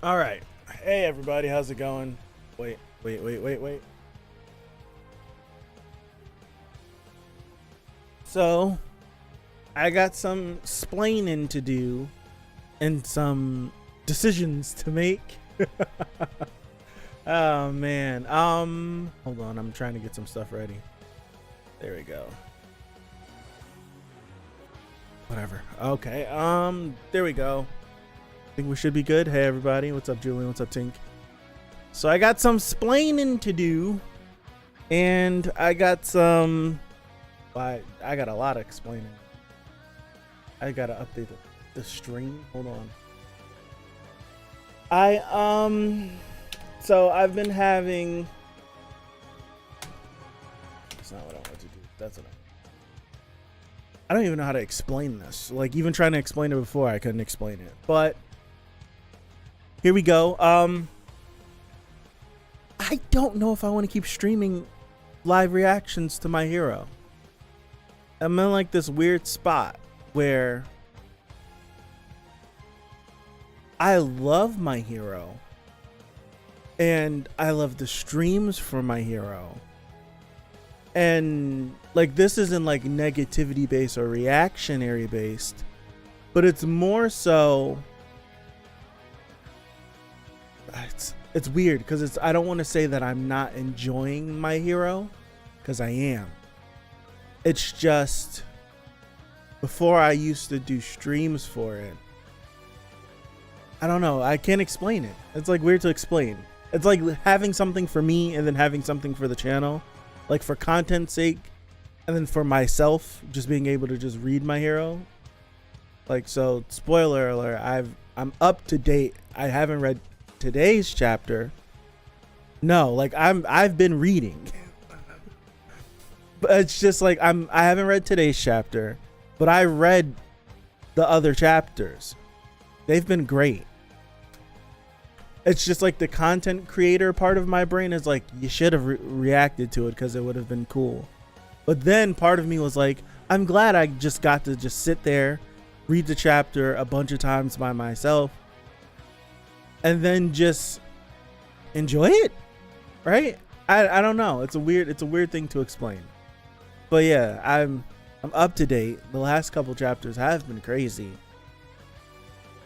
All right. Hey, everybody. How's it going? Wait. So, I got some splaining to do and some decisions to make. Oh, man. Hold on. I'm trying to get some stuff ready. There we go. Whatever. Okay. There we go. I think we should be good. Hey, everybody. What's up, Julian? What's up, Tink? So I got some splaining to do, and I got some. I got a lot of explaining. I gotta update the stream. Hold on. So I've been having. That's not what I want to do. That's what I don't even know how to explain this. Like, even trying to explain it before, I couldn't explain it. But here we go. I don't know if I want to keep streaming live reactions to My Hero. I'm in like this weird spot where I love My Hero and I love the streams for My Hero. And like, this isn't like negativity based or reactionary based, but it's more so it's weird because I don't want to say that I'm not enjoying My Hero, because I am. It's just, before I used to do streams for it, I don't know, I can't explain it. It's like weird to explain. It's like having something for me and then having something for the channel, like for content's sake, and then for myself just being able to just read My Hero. Like, so spoiler alert, I'm up to date. I haven't read today's chapter. No, like I've been reading. But it's just like I haven't read today's chapter, but I read the other chapters. They've been great. It's just like the content creator part of my brain is like, you should have reacted to it because it would have been cool. But then part of me was like, I'm glad I just got to just sit there, read the chapter a bunch of times by myself, and then just enjoy it, right? I don't know. It's a weird thing to explain. But yeah, I'm up to date. The last couple chapters have been crazy.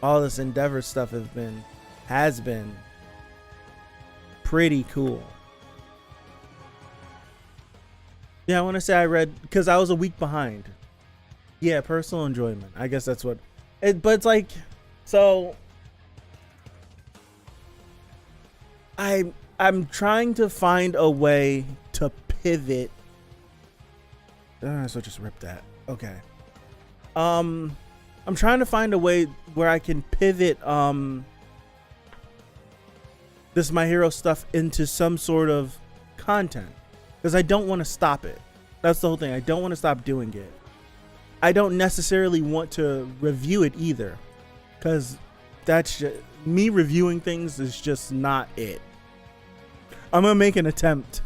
All this Endeavor stuff has been pretty cool. Yeah, I want to say I read, because I was a week behind. Yeah, personal enjoyment. I guess that's what it, but it's like, so I'm trying to find a way to pivot. So just rip that. Okay. I'm trying to find a way where I can pivot this My Hero stuff into some sort of content, because I don't want to stop it. That's the whole thing. I don't want to stop doing it. I don't necessarily want to review it either, because that's just, me reviewing things is just not it. I'm gonna make an attempt,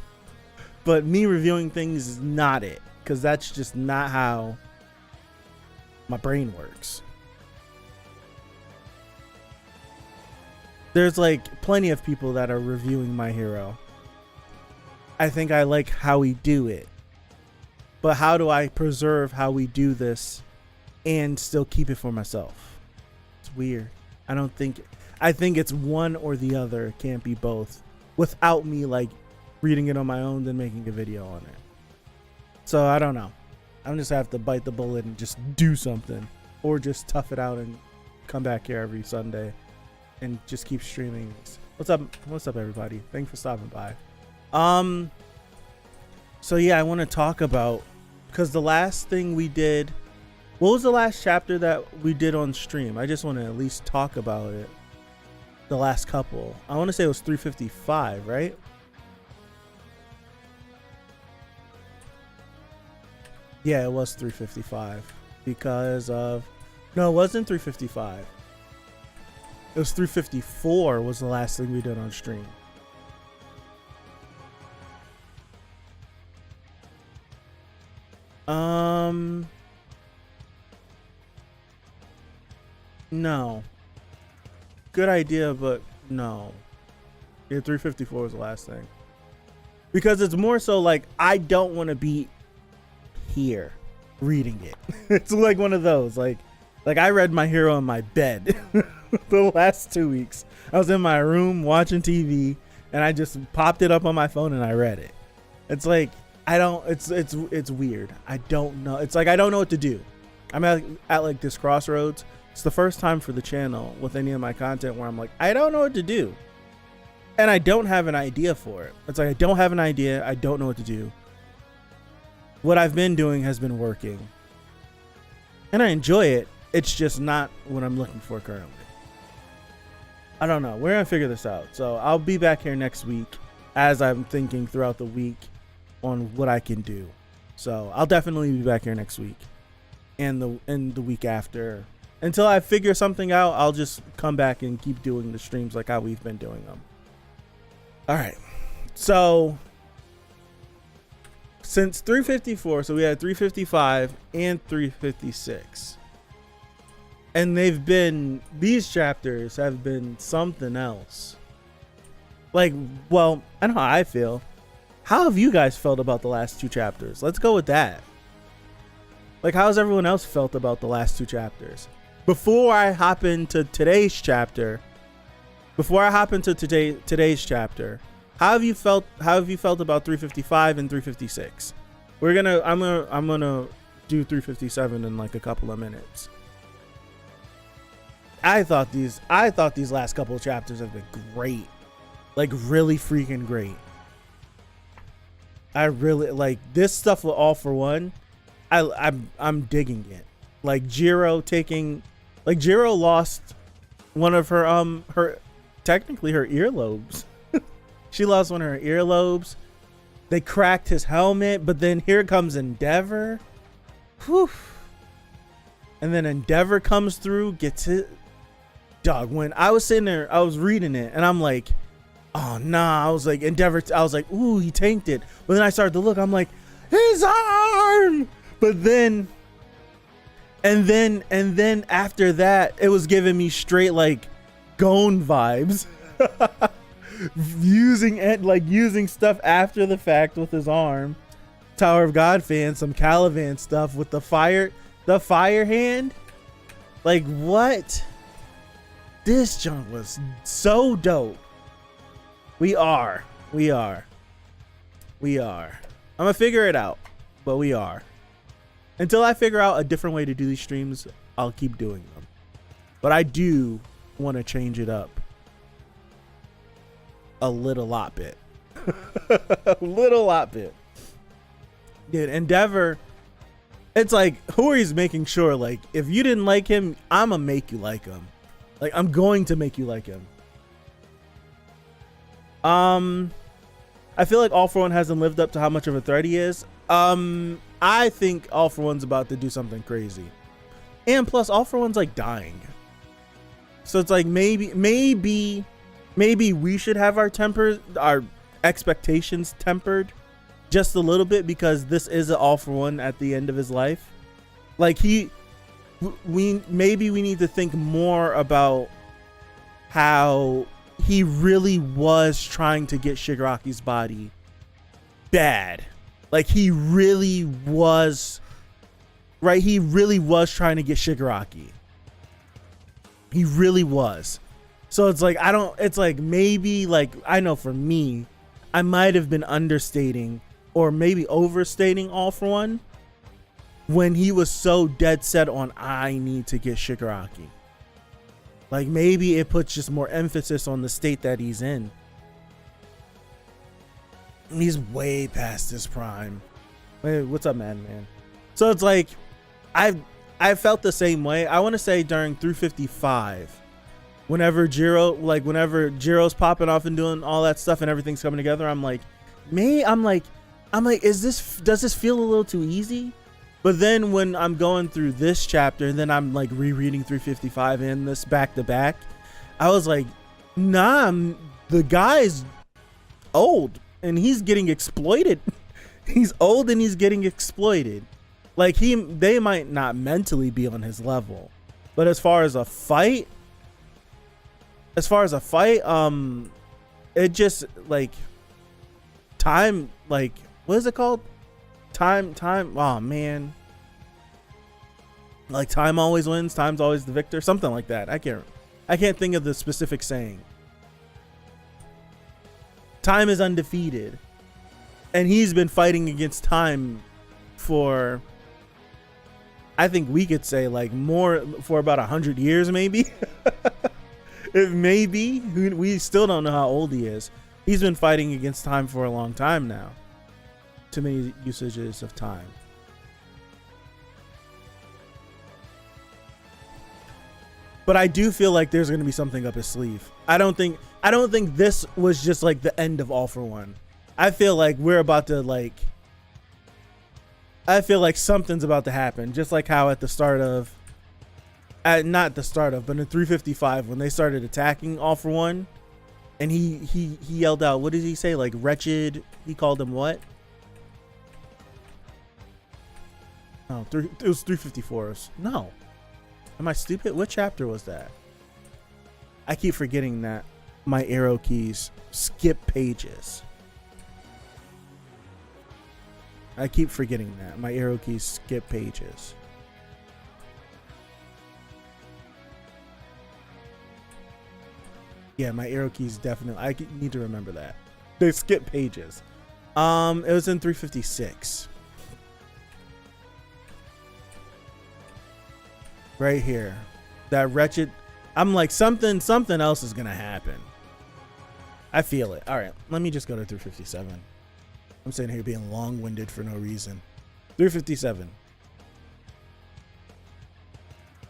but me reviewing things is not it, because that's just not how my brain works. There's like plenty of people that are reviewing My Hero. I think I like how we do it, but how do I preserve how we do this and still keep it for myself? It's weird. I think it's one or the other. It can't be both without me like reading it on my own then making a video on it. So I don't know. I'm just have to bite the bullet and just do something, or just tough it out and come back here every Sunday and just keep streaming. What's up everybody? Thanks for stopping by. So yeah, I want to talk about, because the last thing we did, what was the last chapter that we did on stream? I just want to at least talk about it. The last couple, I want to say it was 355, right? Yeah, it was 355 because of, no, it wasn't 355. It was 354 was the last thing we did on stream. No. Good idea, but No. Yeah, 354 was the last thing. Because it's more so like, I don't want to be here reading it. It's like one of those, like I read My Hero in my bed the last 2 weeks. I was in my room watching TV and I just popped it up on my phone and I read it. It's like, it's weird. I don't know. It's like, I don't know what to do. I'm at like this crossroads. It's the first time for the channel with any of my content where I'm like, I don't know what to do. And I don't have an idea for it. It's like, I don't have an idea. I don't know what to do. What I've been doing has been working. And I enjoy it. It's just not what I'm looking for currently. I don't know. We're going to figure this out. So I'll be back here next week as I'm thinking throughout the week on what I can do. So I'll definitely be back here next week and the week after. Until I figure something out, I'll just come back and keep doing the streams like how we've been doing them. All right. So since 354, so we had 355 and 356. And these chapters have been something else. Like, well, I know how I feel. How have you guys felt about the last two chapters? Let's go with that. Like, how's everyone else felt about the last two chapters? Before I hop into today's chapter, how have you felt about 355 and 356? I'm gonna do 357 in like a couple of minutes. I thought these last couple of chapters have been great. Like, really freaking great. I really like this stuff with All For One. I'm digging it. Like Jiro lost one of her technically her earlobes. She lost one of her earlobes. They cracked his helmet, but then here comes Endeavor. Whew. And then Endeavor comes through, gets it. Dog, when I was sitting there, I was reading it, and I'm like, oh, nah. I was like, Endeavor. I was like, ooh, he tanked it. But then I started to look. I'm like, his arm. But then, and then after that, it was giving me straight, like, Gon vibes. using stuff after the fact with his arm. Tower of God fan, some Caliban stuff with the fire hand. Like, what? This junk was so dope. We are. I'm gonna figure it out, but we are. Until I figure out a different way to do these streams, I'll keep doing them. But I do want to change it up a lot bit. Dude, Endeavor, it's like, who is making sure, like, if you didn't like him, I'm gonna make you like him. Like, I'm going to make you like him. I feel like All For One hasn't lived up to how much of a threat he is. I think All For One's about to do something crazy. And plus, All For One's like dying. So it's like, maybe we should have our expectations tempered just a little bit, because this is an All For One at the end of his life. Like, we need to think more about how he really was trying to get Shigaraki's body bad. Like, he really was, right? He really was trying to get Shigaraki. He really was. So it's like, maybe, like, I know for me, I might have been understating or maybe overstating All For One when he was so dead set on, I need to get Shigaraki. Like, maybe it puts just more emphasis on the state that he's in. And he's way past his prime. Wait, what's up, man? So it's like, I felt the same way. I want to say during 355, whenever Jiro's popping off and doing all that stuff and everything's coming together, I'm like, does this feel a little too easy? But then when I'm going through this chapter and then I'm like rereading 355 and this back to back, I was like, nah, the guy's old and he's getting exploited. He's old and he's getting exploited. Like, they might not mentally be on his level, but as far as a fight, as far as a fight, it just like time, like what is it called? Time. Oh man, like time always wins. Time's always the victor. Something like that. I can't think of the specific saying. Time is undefeated, and he's been fighting against time for, I think we could say like more, for about 100 years, maybe. Maybe. We still don't know how old he is. He's been fighting against time for a long time now. Too many usages of time. But I do feel like there's going to be something up his sleeve. I don't think this was just like the end of All for One. I feel like we're about to like, I feel like something's about to happen. Just like how at the start of, not the start of, but in 355 when they started attacking All for One, and he yelled out, what did he say? Like wretched. He called him what? Oh, it was 354. No. Am I stupid? What chapter was that? I keep forgetting that my arrow keys skip pages. I keep forgetting that my arrow keys skip pages. Yeah, my arrow keys definitely. I need to remember that. They skip pages. It was in 356. Right here. That wretched. I'm like, something else is gonna happen. I feel it. All right, let me just go to 357. I'm sitting here being long-winded for no reason. 357.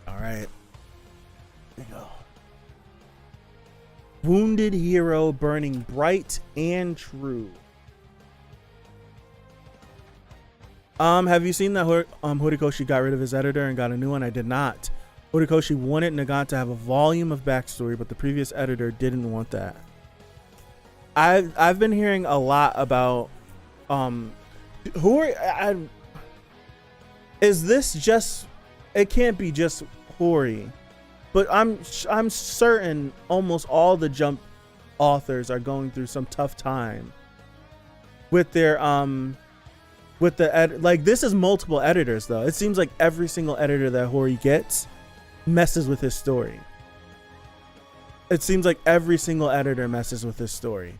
All right. There you go. Wounded hero burning bright and true. Have you seen that Horikoshi got rid of his editor and got a new one? I did not. Horikoshi wanted Nagant to have a volume of backstory, but the previous editor didn't want that. I've been hearing a lot about is this just, it can't be just Hori, but I'm certain almost all the Jump authors are going through some tough time with their with the like, this is multiple editors though. It seems like every single editor that Hori gets messes with his story. It seems like every single editor messes with his story.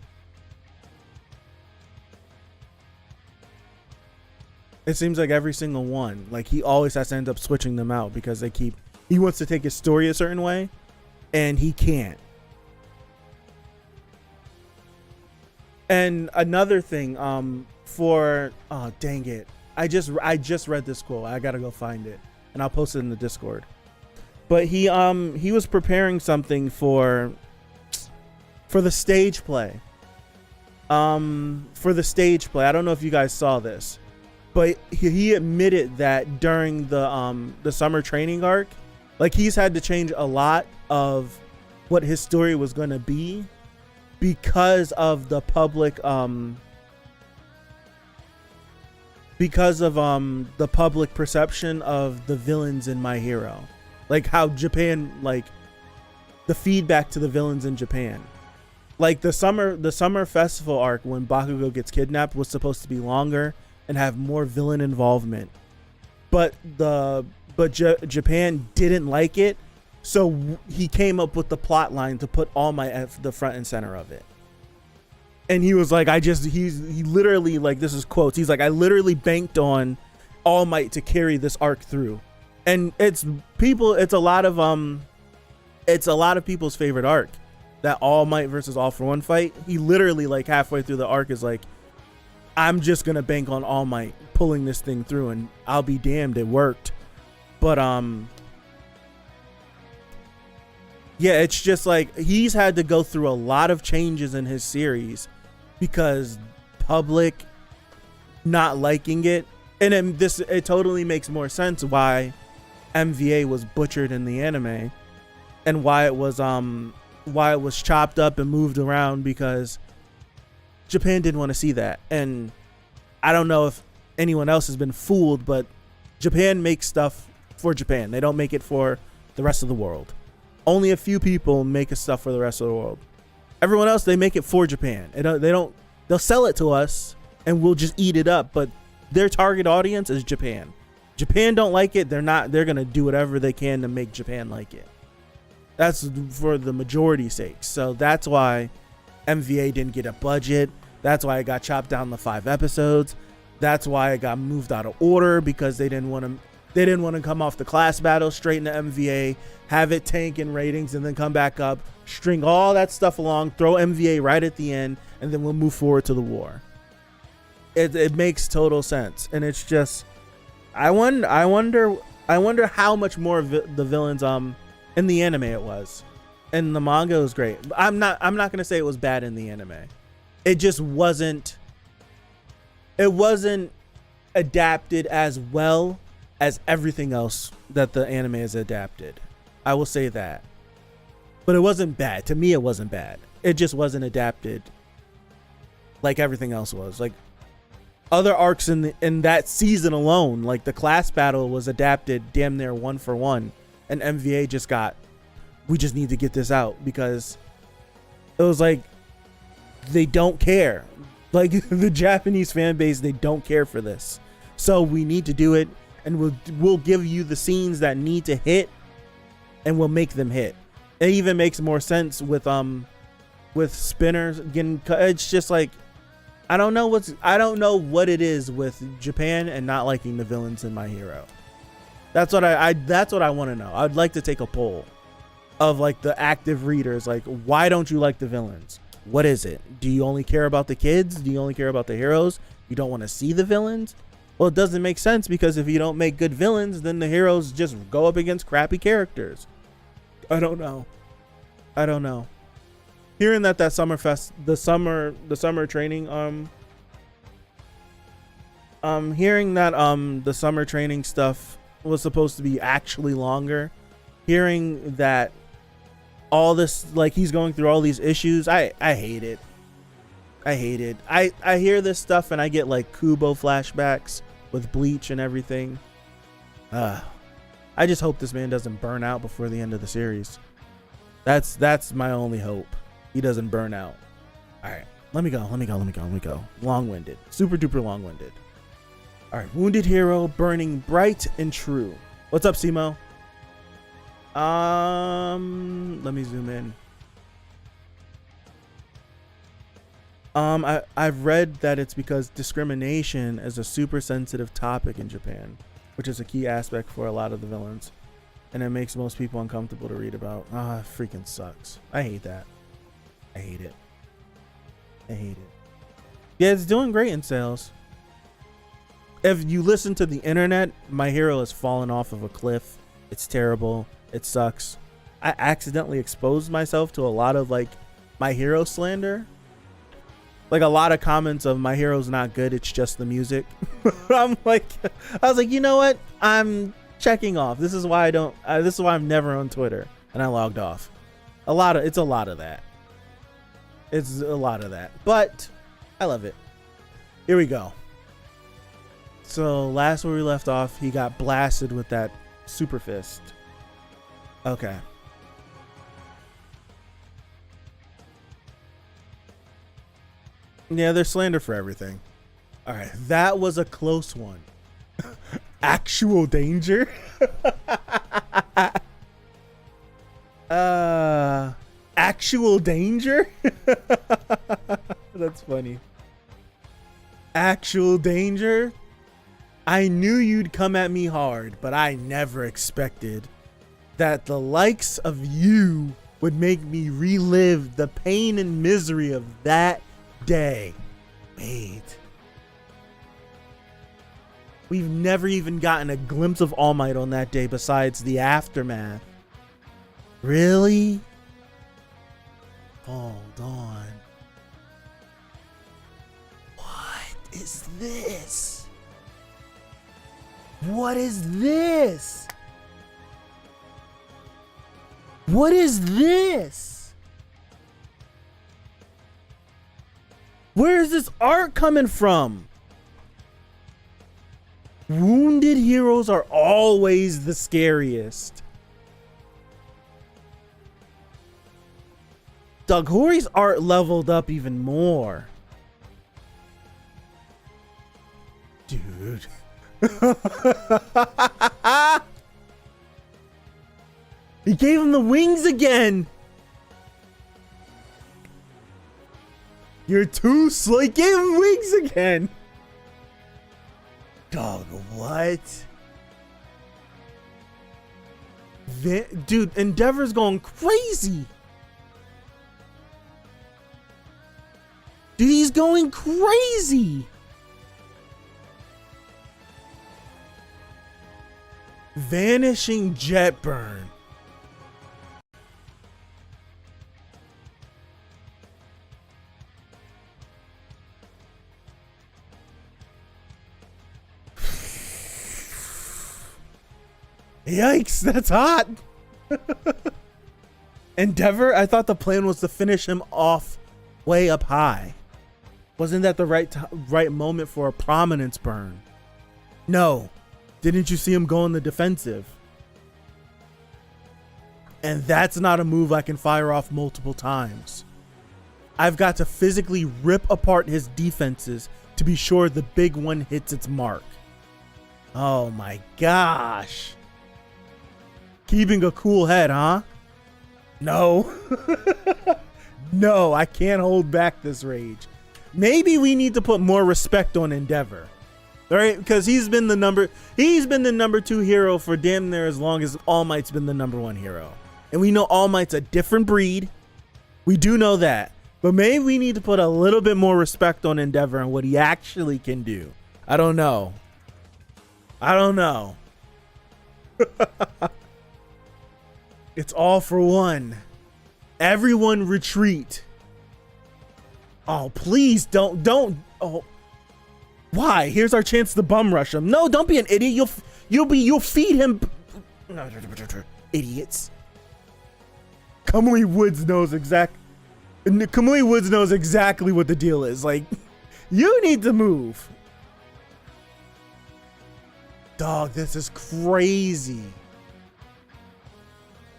It seems like every single one. Like, he always has to end up switching them out because he wants to take his story a certain way and he can't. And another thing, oh dang it, I just read this quote. I gotta go find it and I'll post it in the Discord. But he was preparing something for the stage play. For the stage play, I don't know if you guys saw this, but he admitted that during the summer training arc, like, he's had to change a lot of what his story was going to be because of the public perception of the villains in My Hero. Like, how Japan, like, the feedback to the villains in Japan. Like, the summer festival arc when Bakugo gets kidnapped was supposed to be longer and have more villain involvement. But Japan didn't like it, so he came up with the plot line to put All Might at the front and center of it. And he was like, he literally, like, this is quotes, he's like, I literally banked on All Might to carry this arc through. And it's a lot of people's favorite arc, that All Might versus All for One fight. He literally, like, halfway through the arc is like, I'm just gonna bank on All Might pulling this thing through, and I'll be damned, it worked. But yeah, it's just like, he's had to go through a lot of changes in his series because public not liking it. And it totally makes more sense why MVA was butchered in the anime and why it was chopped up and moved around, because Japan didn't want to see that. And I don't know if anyone else has been fooled, but Japan makes stuff for Japan. They don't make it for the rest of the world. Only a few people make stuff for the rest of the world. Everyone else, they make it for Japan. They'll sell it to us and we'll just eat it up. But their target audience is Japan. Japan don't like it. They're going to do whatever they can to make Japan like it. That's for the majority's sake. So that's why MVA didn't get a budget. That's why it got chopped down to 5 episodes. That's why it got moved out of order, because they didn't want to come off the class battle straight into MVA, have it tank in ratings, and then come back up, string all that stuff along, throw MVA right at the end, and then we'll move forward to the war. It makes total sense, and it's just, I wonder how much more of the villains in the anime it was. And the manga was great. I'm not gonna say it was bad in the anime. It just wasn't. It wasn't adapted as well as everything else that the anime is adapted. I will say that. But it wasn't bad. To me, it wasn't bad. It just wasn't adapted like everything else was. Like other arcs in that season alone, like the class battle was adapted damn near 1 for 1, and MVA just got, we just need to get this out, because it was like they don't care. Like the Japanese fan base, they don't care for this. So we need to do it, and we'll give you the scenes that need to hit, and we'll make them hit. It even makes more sense with spinners getting cut. It's just like, I don't know what it is with Japan and not liking the villains in My Hero. That's what I want to know. I'd like to take a poll of like the active readers. Like, why don't you like the villains? What is it? Do you only care about the kids? Do you only care about the heroes? You don't want to see the villains? Well, it doesn't make sense, because if you don't make good villains, then the heroes just go up against crappy characters. I don't know. Hearing that the summer training, hearing that the summer training stuff was supposed to be actually longer, hearing that all this, like, he's going through all these issues, I hate it. I hear this stuff and I get like Kubo flashbacks with Bleach and everything. I just hope this man doesn't burn out before the end of the series. That's my only hope. He doesn't burn out. All right, let me go. Long-winded, super duper long-winded. All right, Wounded Hero, Burning Bright and True. What's up, Simo? Let me zoom in. I've read that it's because discrimination is a super sensitive topic in Japan, which is a key aspect for a lot of the villains, and it makes most people uncomfortable to read about. It freaking sucks. I hate that. I hate it. Yeah, it's doing great in sales. If you listen to the internet, My Hero has fallen off of a cliff. It's terrible. It sucks. I accidentally exposed myself to a lot of like My Hero slander. Like a lot of comments of My Hero's not good, it's just the music. I was like, you know what? I'm checking off. This is why I'm never on Twitter, and I logged off. It's a lot of that. But I love it. Here we go. So last where we left off, he got blasted with that super fist. Okay. Yeah, there's slander for everything. All right, that was a close one. Actual danger. Actual danger. That's funny. Actual danger. I knew you'd come at me hard, but I never expected that the likes of you would make me relive the pain and misery of that day. Wait. We've never even gotten a glimpse of All Might on that day besides the aftermath. Really? Hold on. What is this? What is this? What is this? Where is this art coming from? Wounded heroes are always the scariest. Hori's art leveled up even more. Dude. He gave him the wings again. You're too slow. He gave him wings again. Dog, what? Dude, Endeavor's going crazy. Dude, he's going crazy. Vanishing jet burn. Yikes, that's hot. Endeavor, I thought the plan was to finish him off way up high. Wasn't that the right moment for a prominence burn? No. Didn't you see him go on the defensive? And that's not a move I can fire off multiple times. I've got to physically rip apart his defenses to be sure the big one hits its mark. Oh my gosh. Keeping a cool head, huh? No. No, I can't hold back this rage. Maybe we need to put more respect on Endeavor. All right, because he's been the number 2 hero for damn near as long as All Might's been the number 1 hero. And we know All Might's a different breed. We do know that. But maybe we need to put a little bit more respect on Endeavor and what he actually can do. I don't know. It's all for one. Everyone retreat. Oh, please don't. Oh, why? Here's our chance to bum rush him. No, don't be an idiot. You'll feed him. Idiots. Kamui Woods knows exactly what the deal is. Like, you need to move. Dog, this is crazy.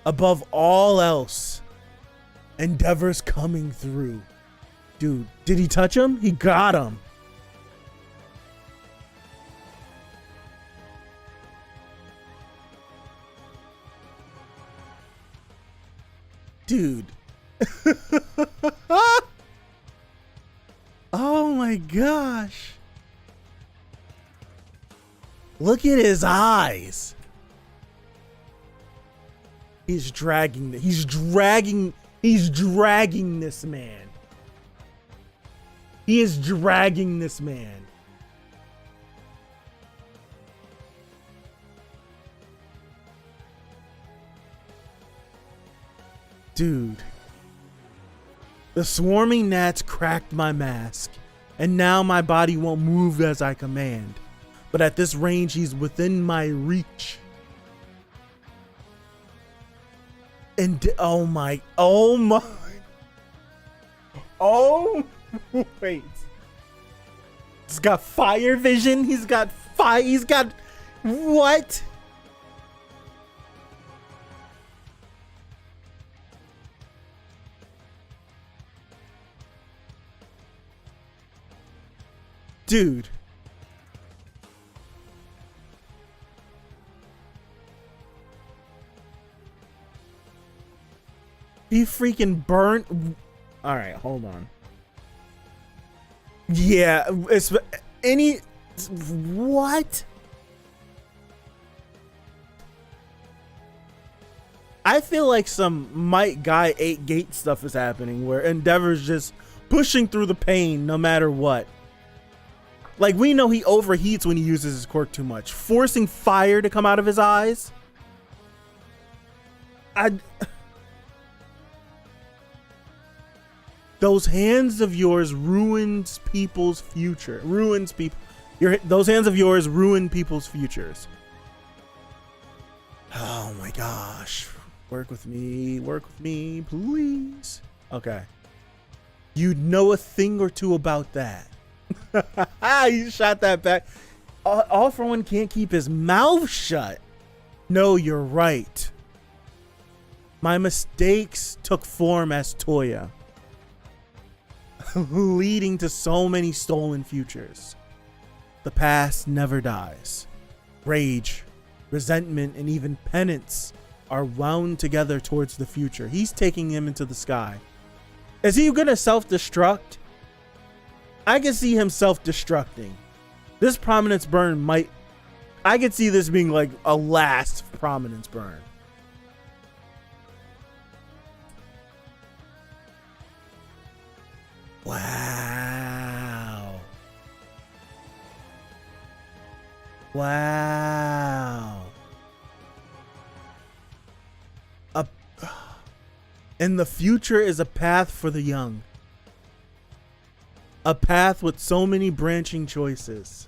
Above all else, Endeavor's coming through. Dude, did he touch him? He got him. Dude. Oh my gosh. Look at his eyes. He's dragging this man. He is dragging this man. Dude. The swarming gnats cracked my mask, and now my body won't move as I command. But at this range, he's within my reach. And oh, wait. He's got fire vision. He's got what? Dude. He freaking burnt. All right, hold on. Yeah, it's what? I feel like some Might Guy 8 Gate stuff is happening where Endeavor's just pushing through the pain no matter what. Like, we know he overheats when he uses his quirk too much, forcing fire to come out of his eyes. Those hands of yours ruins people's future. Those hands of yours ruin people's futures. Oh my gosh. Work with me, please. Okay. You know a thing or two about that. You shot that back. All for One can't keep his mouth shut. No, you're right. My mistakes took form as Toya. leading to so many stolen futures. The past never dies. Rage, resentment, and even penance are wound together towards the future. He's taking him into the sky. Is he gonna self-destruct? I can see him self-destructing. This prominence burn might... I could see this being like a last prominence burn. Wow. Wow. And the future is a path for the young. A path with so many branching choices.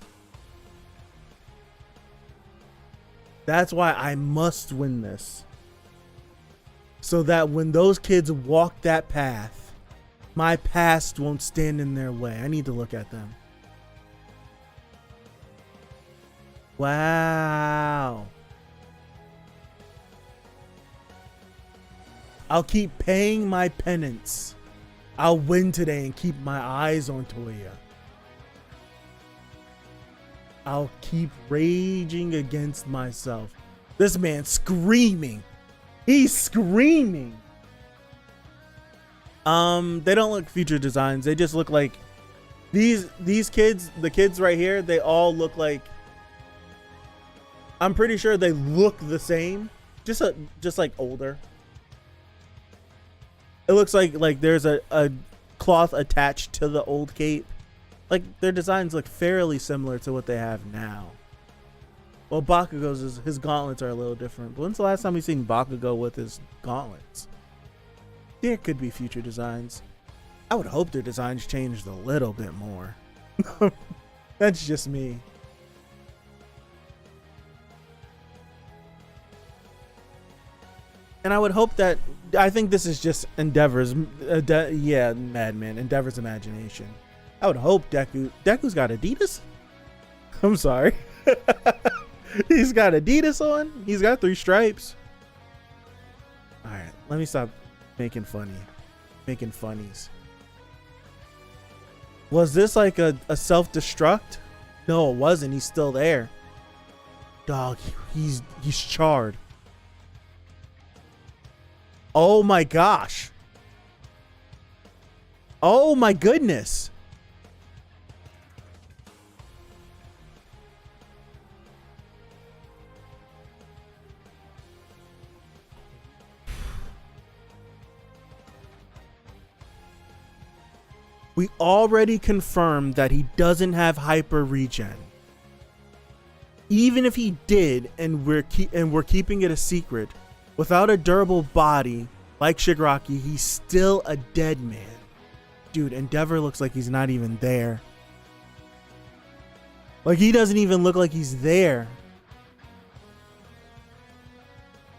That's why I must win this. So that when those kids walk that path, my past won't stand in their way. I need to look at them. Wow. I'll keep paying my penance. I'll win today and keep my eyes on Toya. I'll keep raging against myself. This man's screaming. He's screaming. They don't look future designs. They just look like these kids, the kids right here, they all look like, I'm pretty sure they look the same, just like older. It looks like there's a cloth attached to the old cape. Like their designs look fairly similar to what they have now. Well, Bakugo's his gauntlets are a little different. But when's the last time we've seen Bakugo with his gauntlets? There could be future designs. I would hope their designs changed a little bit more. That's just me. And I would hope that, I think this is just Endeavor's, Madman, Endeavor's imagination. I would hope Deku's got Adidas? I'm sorry. He's got Adidas on. He's got 3 stripes. All right, let me stop making funnies. Was this like a self-destruct? No, it wasn't. He's still there. Dog, he's charred. Oh my gosh. Oh my goodness. We already confirmed that he doesn't have hyper regen. Even if he did, and we're keeping it a secret, without a durable body like Shigaraki, he's still a dead man. Dude, Endeavor looks like he's not even there. Like he doesn't even look like he's there.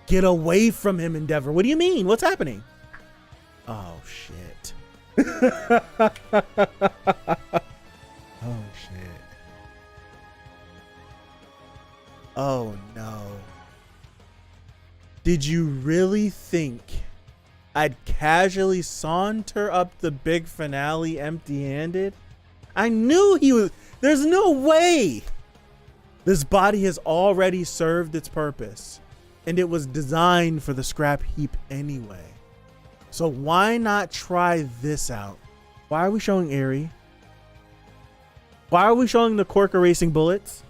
Get away from him, Endeavor. What do you mean? What's happening? Oh shit. Oh shit. Oh no. Did you really think I'd casually saunter up the big finale empty-handed? I knew he was... There's no way! This body has already served its purpose, and it was designed for the scrap heap anyway. So why not try this out? Why are we showing Eri? Why are we showing the quirk erasing bullets?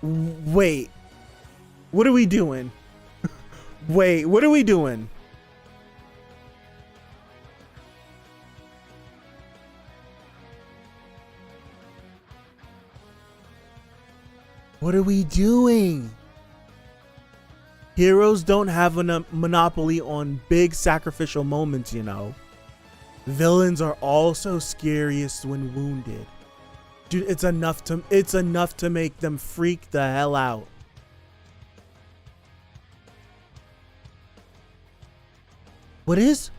Wait, what are we doing? Wait, what are we doing? What are we doing? Heroes don't have a monopoly on big sacrificial moments, you know. Villains are also scariest when wounded. Dude, it's enough to make them freak the hell out. What is?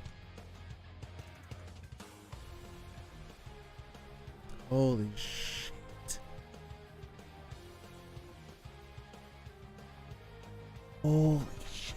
Holy shit. Holy shit.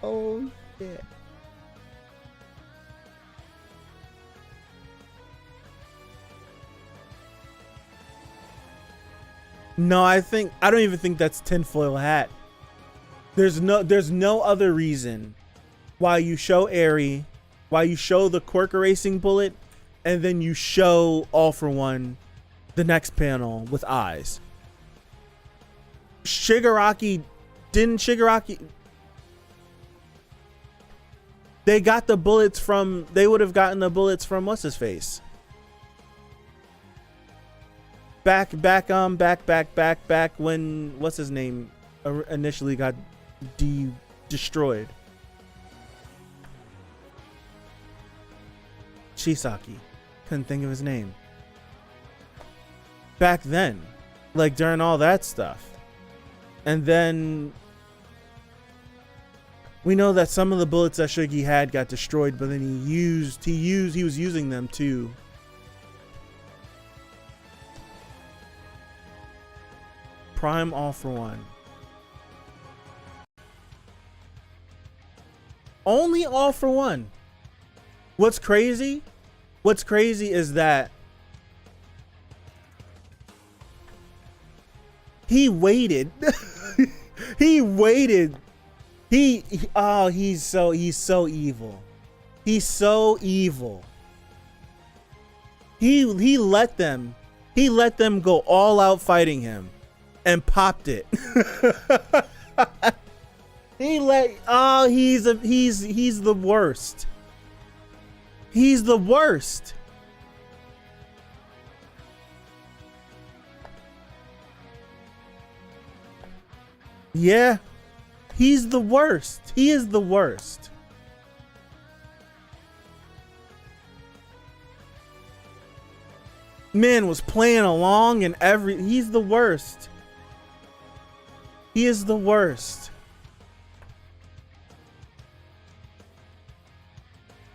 Oh shit. No, I don't even think that's tinfoil hat. There's no other reason why you show Aerie, why you show the quirk erasing bullet, and then you show All For One the next panel with eyes. Shigaraki, they got the bullets from, they would have gotten the bullets from what's his face? Back when what's his name initially got destroyed. Chisaki. Couldn't think of his name. Back then, like during all that stuff. And then we know that some of the bullets that Shiggy had got destroyed, but then he was using them too. Prime All For One. Only All For One. What's crazy is that he waited. He waited. He's so evil. He's so evil. He let them go all out fighting him and popped it. He's the worst. He's the worst. Yeah. He's the worst. He is the worst. Man was playing along and he's the worst. He is the worst.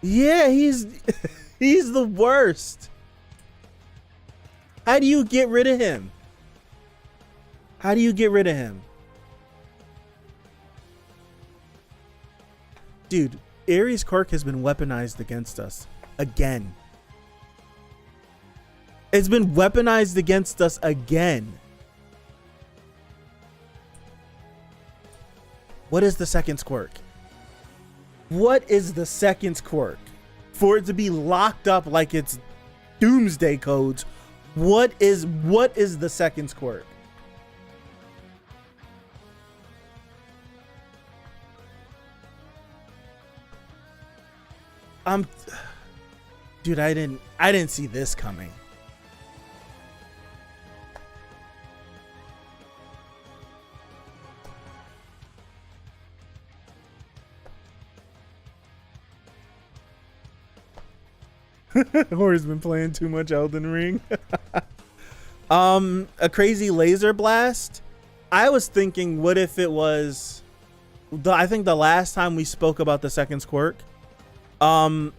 Yeah, he's the worst. How do you get rid of him? How do you get rid of him? Dude, Aerie's quirk has been weaponized against us again. It's been weaponized against us again. What is the second quirk? What is the second quirk? For it to be locked up like it's doomsday codes, what is the second quirk? Dude, I didn't see this coming. Hor's been playing too much Elden Ring. A crazy laser blast. I was thinking, what if it was I think the last time we spoke about the second quirk, I'm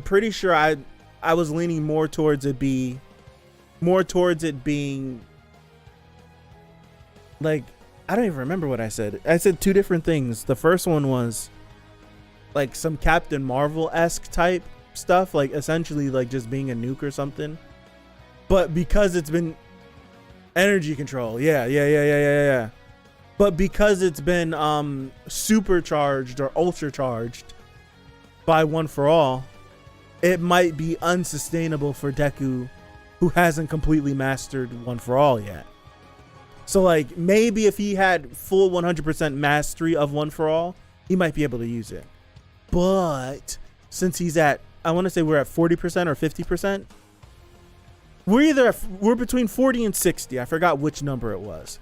pretty sure I was leaning more towards it being like, I don't even remember what I said. I said two different things. The first one was like some Captain Marvel-esque type stuff, like essentially like just being a nuke or something. But because it's been energy control, yeah. But because it's been supercharged or ultra charged by One For All, it might be unsustainable for Deku, who hasn't completely mastered One For All yet. So like maybe if he had full 100% mastery of One For All, he might be able to use it. But since he's at, I want to say we're at 40% or 50%. We're between 40 and 60. I forgot which number it was.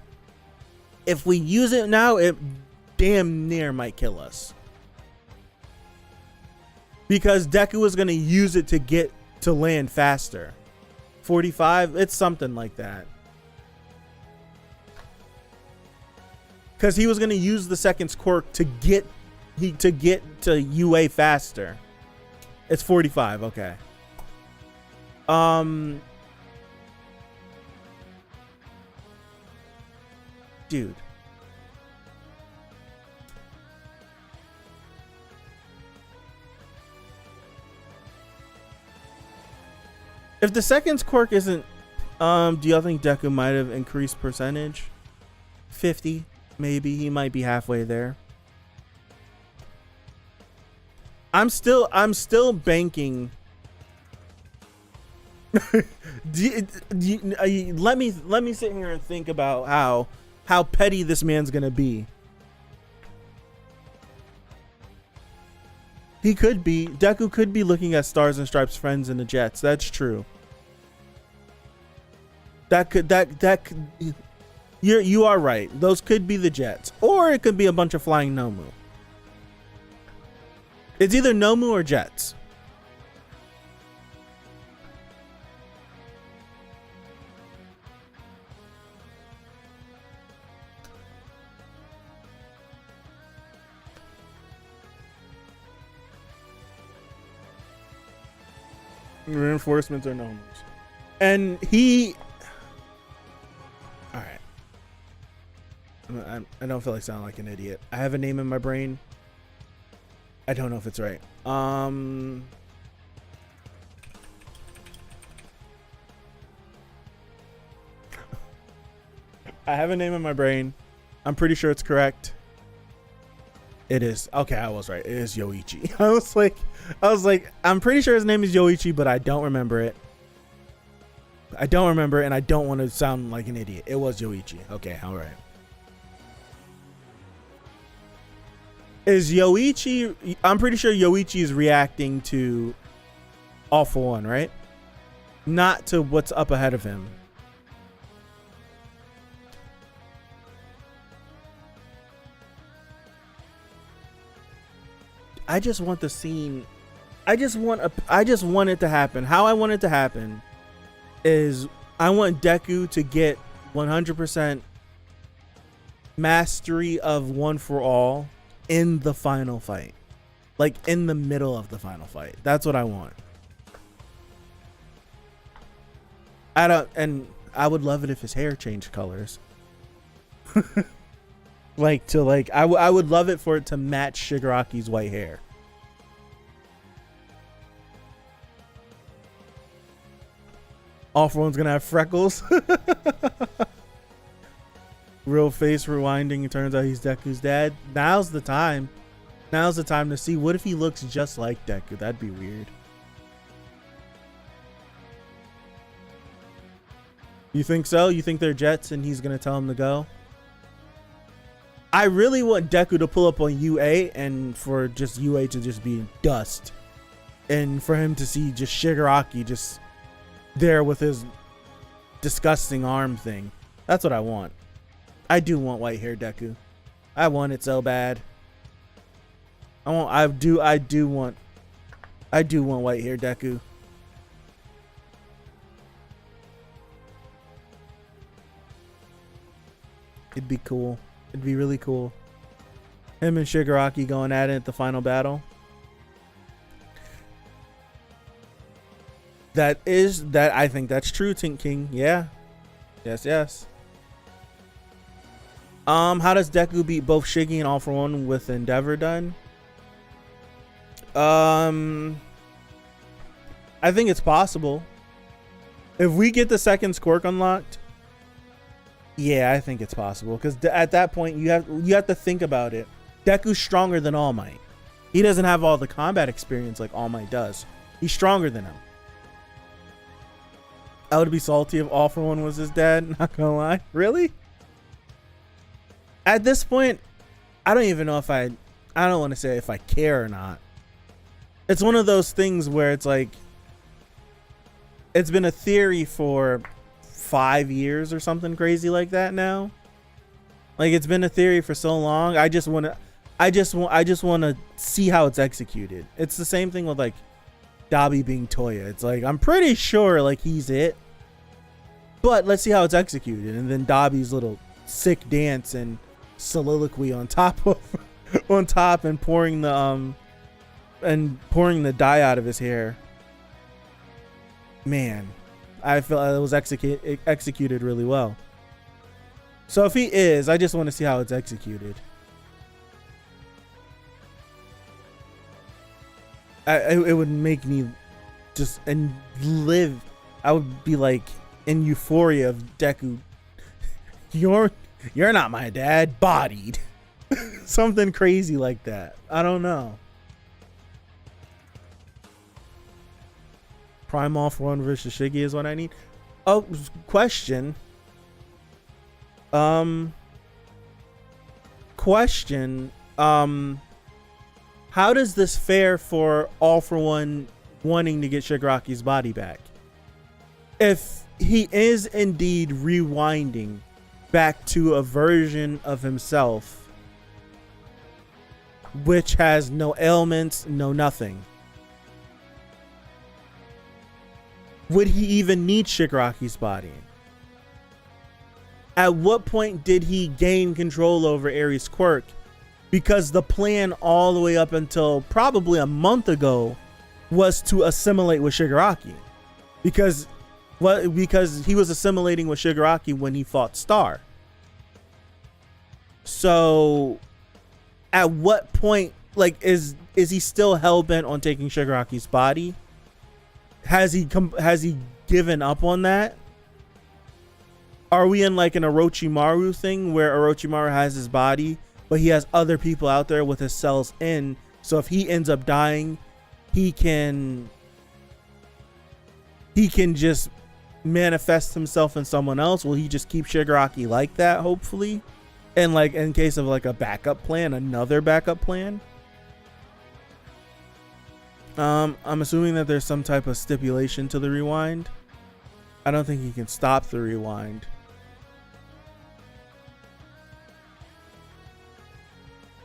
If we use it now, it damn near might kill us. Because Deku is going to use it to get to land faster. 45, it's something like that. Because he was going to use the second quirk to get to UA faster. It's 45, okay. Dude. If the second's quirk isn't, do y'all think Deku might have increased percentage? 50, maybe. He might be halfway there. I'm still banking. Let me sit here and think about how petty this man's gonna be. Deku could be looking at Stars and Stripes' friends in the jets. That's true. You are right. Those could be the jets, or it could be a bunch of flying Nomu. It's either Nomu or jets. Reinforcements are Nomus. And he... Alright. I don't feel like sounding like an idiot. I have a name in my brain. I don't know if it's right. I have a name in my brain. I'm pretty sure it's correct. It is. Okay, I was right. It is Yoichi. I was like, I'm pretty sure his name is Yoichi, but I don't remember it. I don't remember, and I don't want to sound like an idiot. It was Yoichi. Okay, all right. Is Yoichi... I'm pretty sure Yoichi is reacting to All For One, right? Not to what's up ahead of him. I just want the scene. I just want it to happen. How I want it to happen is I want Deku to get 100% mastery of One For All in the final fight. Like in the middle of the final fight. That's what I want. And I would love it if his hair changed colors. I would love it for it to match Shigaraki's white hair. All For One's gonna have freckles. Real face rewinding. It turns out he's Deku's dad. Now's the time. Now's the time to see. What if he looks just like Deku? That'd be weird. You think so? You think they're jets and he's gonna tell him to go? I really want Deku to pull up on UA and for just UA to just be dust. And for him to see just Shigaraki just there with his disgusting arm thing. That's what I want. I do want white hair Deku. I want it so bad. I do want white hair Deku. It'd be cool. It'd be really cool. Him and Shigaraki going at it at the final battle. I think that's true, Tink King. Yeah. Yes. How does Deku beat both Shiggy and All For One with Endeavor done? I think it's possible. If we get the second quirk unlocked, yeah, I think it's possible. Because at that point, you have to think about it. Deku's stronger than All Might. He doesn't have all the combat experience like All Might does. He's stronger than him. I would be salty if All For One was his dad. Not gonna lie. Really? At this point, I don't even know if I don't want to say if I care or not. It's one of those things where it's like, it's been a theory for 5 years or something crazy like that now. Like it's been a theory for so long. I just want to see how it's executed. It's the same thing with like Dabi being Toya. It's like I'm pretty sure like he's it, but let's see how it's executed. And then Dabi's little sick dance and soliloquy on top and pouring the dye out of his hair. Man, I feel it was executed really well. So if he is, I just want to see how it's executed. It would make me just live I would be like in euphoria of Deku. You're not my dad, bodied. Something crazy like that. I don't know. Prime All for One versus Shiggy is what I need. Oh, question. Question. How does this fare for All for One wanting to get Shigaraki's body back? If he is indeed rewinding back to a version of himself which has no ailments, no nothing, would he even need Shigaraki's body? At what point did he gain control over Aries' quirk? Because the plan all the way up until probably a month ago was to assimilate with Shigaraki. Because he was assimilating with Shigaraki when he fought Star. So at what point, like, is he still hell-bent on taking Shigaraki's body? Has he given up on that? Are we in like an Orochimaru thing where Orochimaru has his body, but he has other people out there with his cells in, so if he ends up dying, he can just manifest himself in someone else? Will he just keep Shigaraki like that, hopefully? And like in case of like a backup plan, another backup plan? I'm assuming that there's some type of stipulation to the rewind. I don't think he can stop the rewind.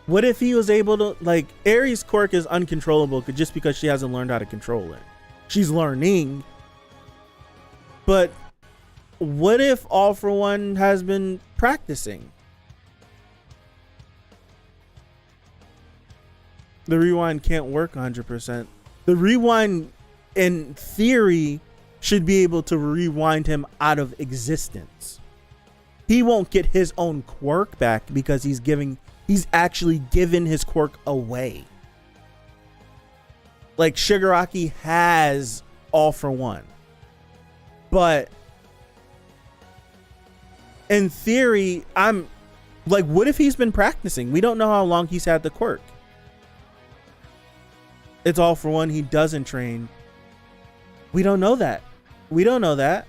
What if he was able to, like, Aries' quirk is uncontrollable just because she hasn't learned how to control it. She's learning. But what if All for One has been practicing? The rewind can't work 100%. The rewind, in theory, should be able to rewind him out of existence. He won't get his own quirk back because he's actually given his quirk away. Like, Shigaraki has All for One. But in theory, I'm like, what if he's been practicing? We don't know how long he's had the quirk. It's All for One. He doesn't train. We don't know that. We don't know that.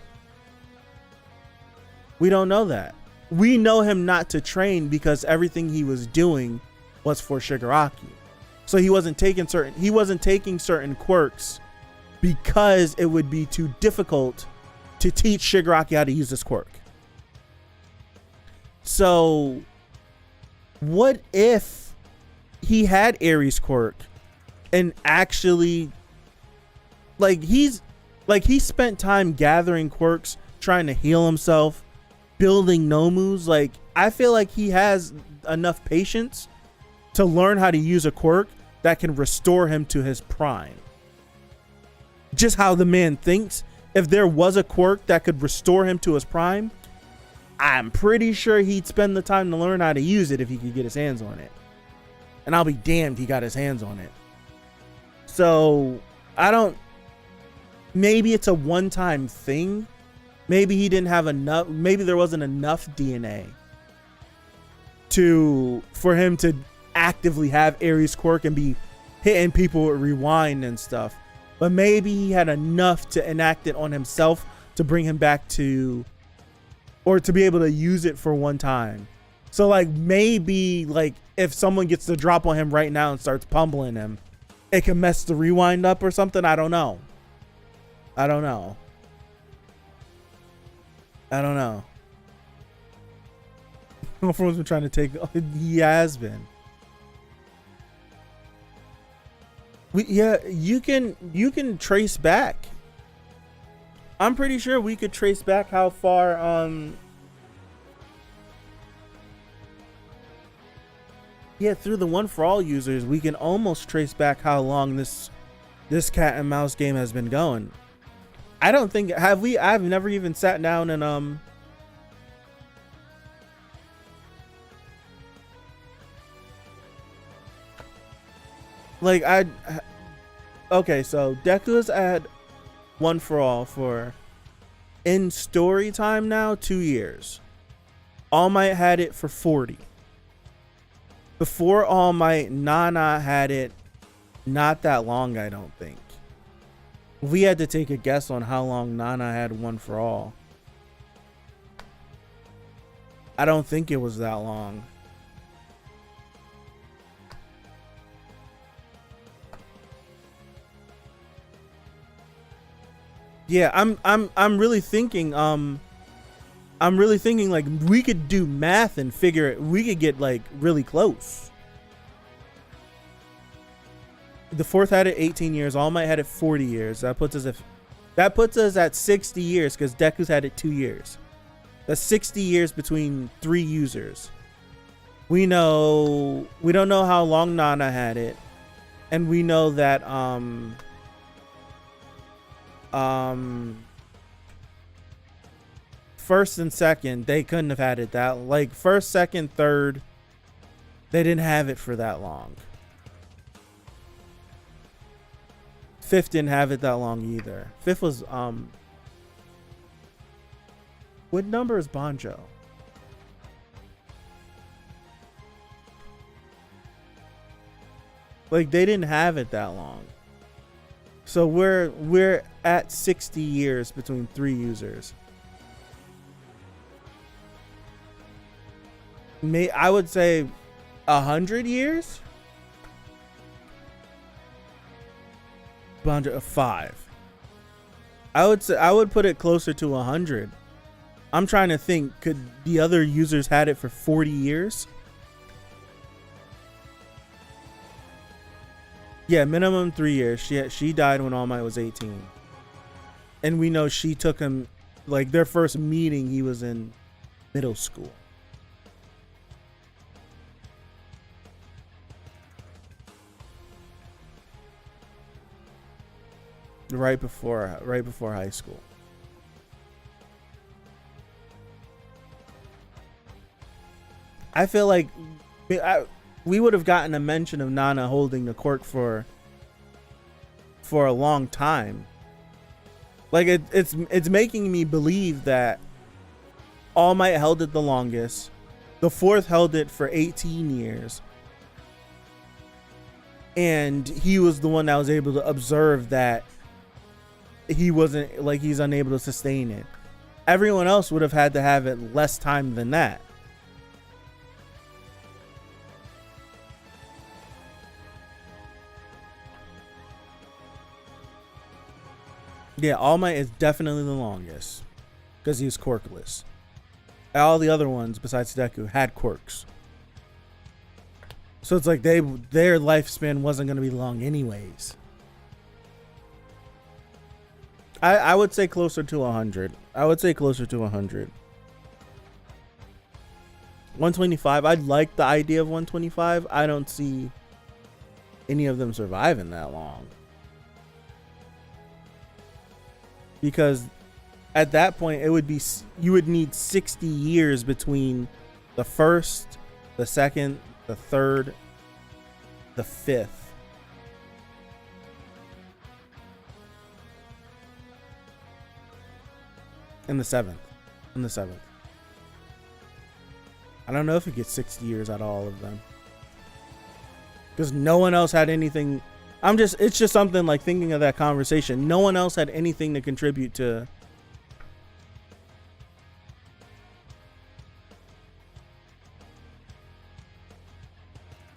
We don't know that. We know him not to train because everything he was doing was for Shigaraki. So he wasn't taking certain quirks because it would be too difficult to teach Shigaraki how to use this quirk. So what if he had Aries' quirk and actually he spent time gathering quirks, trying to heal himself, building Nomus? Like, I feel like he has enough patience to learn how to use a quirk that can restore him to his prime. Just how the man thinks, if there was a quirk that could restore him to his prime, I'm pretty sure he'd spend the time to learn how to use it if he could get his hands on it. And I'll be damned he got his hands on it. So maybe it's a one-time thing. Maybe he didn't have enough. Maybe there wasn't enough DNA for him to actively have Aries' quirk and be hitting people with rewind and stuff. But maybe he had enough to enact it on himself to bring him back to, or to be able to use it for one time. So like, maybe like if someone gets the drop on him right now and starts pummeling him, it can mess the rewind up or something. I don't know. Everyone's been trying to take. He has been. You can trace back. I'm pretty sure we could trace back how far. Through the One for All users, we can almost trace back how long this cat and mouse game has been going. I don't think I've never even sat down and okay, so Deku's at One for All for In story time now, 2 years. All Might had it for 40. Before All Might, Nana had it not that long, I don't think. We had to take a guess on how long Nana had One for All. I don't think it was that long. Yeah, I'm really thinking like we could do math and figure it. We could get like really close. The fourth had it 18 years. All Might had it 40 years. That puts us at 60 years because Deku's had it 2 years. That's 60 years between 3 users. We don't know how long Nana had it, and we know that first and second, they couldn't have had it that, like, first, second, third, they didn't have it for that long. Fifth didn't have it that long either. Fifth was what number is Banjo? Like, they didn't have it that long. So we're at 60 years between 3 users. I would say 100 years. Banjo 5. I would put it closer to 100. I'm trying to think, could the other users had it for 40 years? Yeah, minimum 3 years. She died when All Might was 18. And we know she took him, like, their first meeting, he was in middle school. Right before high school. I feel like we would have gotten a mention of Nana holding the quirk for a long time. Like, it's making me believe that All Might held it the longest. The fourth held it for 18 years. And he was the one that was able to observe that he wasn't, like, he's unable to sustain it. Everyone else would have had to have it less time than that. Yeah, All Might is definitely the longest because he's quirkless. All the other ones besides Deku had quirks. So it's like their lifespan wasn't going to be long anyways. I would say closer to 100. 125. I'd like the idea of 125. I don't see any of them surviving that long. Because at that point, you would need 60 years between the first, the second, the third, the fifth. And the seventh. I don't know if it gets 60 years out of all of them. Because no one else had anything. It's just something like thinking of that conversation. No one else had anything to contribute to.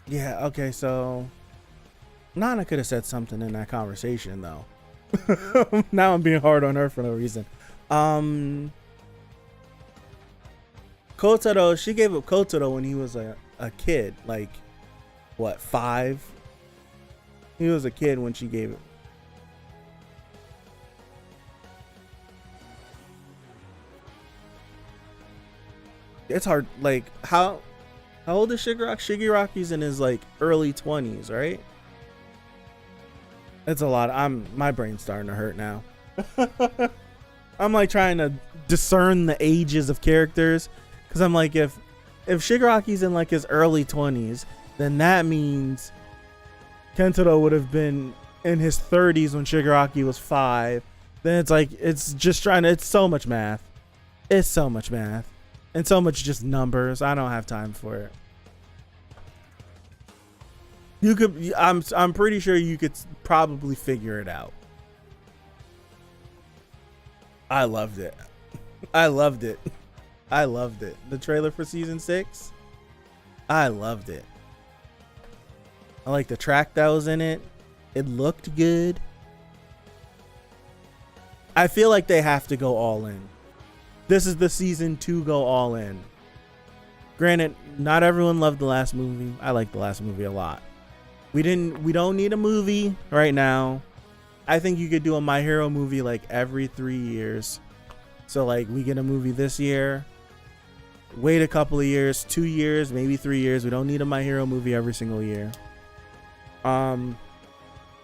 Yeah, okay, so Nana could have said something in that conversation, though. Now I'm being hard on her for no reason. Kotaro, she gave up Kotaro when he was a kid. Like, what, 5? He was a kid when she gave it. It's hard. Like, how old is Shigaraki? Shigaraki's in his, like, early 20s, right? It's a lot. My brain's starting to hurt now. I'm like trying to discern the ages of characters, because I'm like, if Shigaraki's in like his early 20s, then that means Kentaro would have been in his 30s when Shigaraki was 5. then it's like it's just trying to. It's so much math. It's so much math, and so much just numbers. I don't have time for it. You could. I'm pretty sure you could probably figure it out. I loved it. I loved it. I loved it. The trailer for season 6. I loved it. I like the track that was in it. It looked good. I feel like they have to go all in. This is the season to go all in. Granted, not everyone loved the last movie. I like the last movie a lot. We don't need a movie right now. I think you could do a My Hero movie like every 3 years. So like we get a movie this year, wait a couple of years, 2 years, maybe 3 years. We don't need a My Hero movie every single year.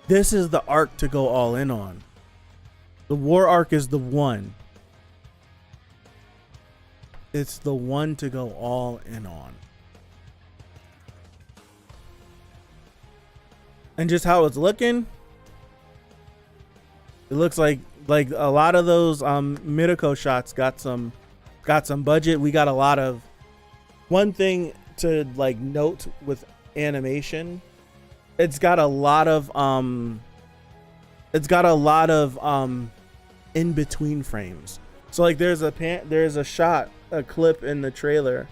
This is the arc to go all in on. The war arc is the one. It's the one to go all in on. And just how it's looking, it looks like a lot of those Midako shots got some budget. We got a lot of, one thing to like note with animation, it's got a lot of in between frames. So like there's a shot, a clip in the trailer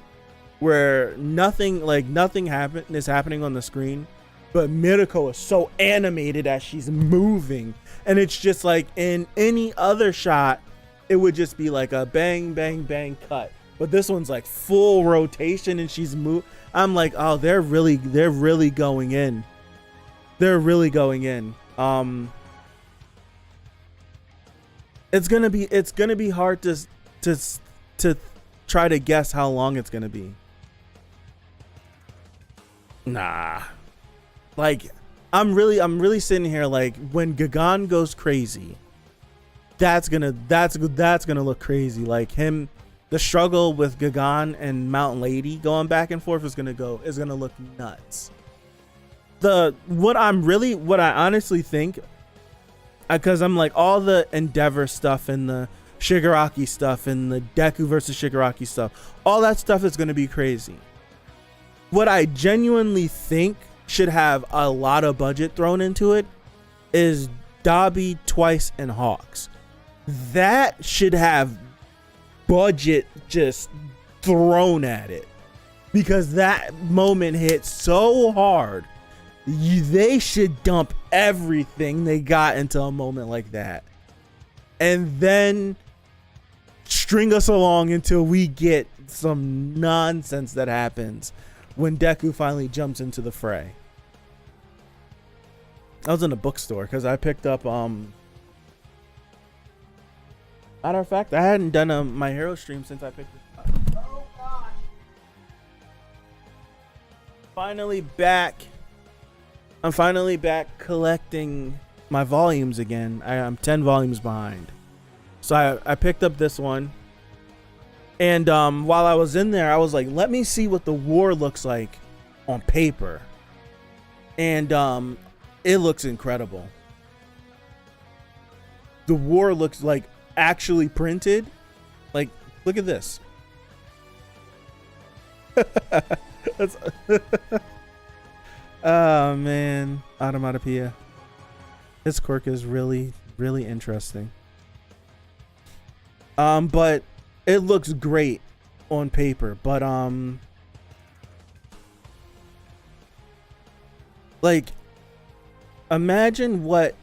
where nothing is happening on the screen, but Mirako is so animated as she's moving, and it's just like in any other shot it would just be like a bang bang bang cut, but this one's like full rotation and she's I'm like, oh, they're really going in. They're really going in. It's gonna be hard to try to guess how long it's gonna be. Nah, like I'm really sitting here like when Gagan goes crazy, that's gonna look crazy. Like him, the struggle with Gagan and Mount Lady going back and forth is gonna look nuts. What I honestly think, because I'm like all the Endeavor stuff and the Shigaraki stuff and the Deku versus Shigaraki stuff, all that stuff is going to be crazy. What I genuinely think should have a lot of budget thrown into it is Dabi, Twice, and Hawks. That should have budget just thrown at it, because that moment hit so hard. They should dump everything they got into a moment like that, and then string us along until we get some nonsense that happens when Deku finally jumps into the fray. I was in a bookstore because I picked up matter of fact, I hadn't done a My Hero stream since I picked it up. Oh gosh. I'm finally back collecting my volumes again. I'm 10 volumes behind. So I picked up this one. And while I was in there, I was like, let me see what the war looks like on paper. And it looks incredible. The war looks like actually printed. Like, look at this. That's oh man, Automatopoeia. His quirk is really, really interesting. But it looks great on paper. But like, imagine what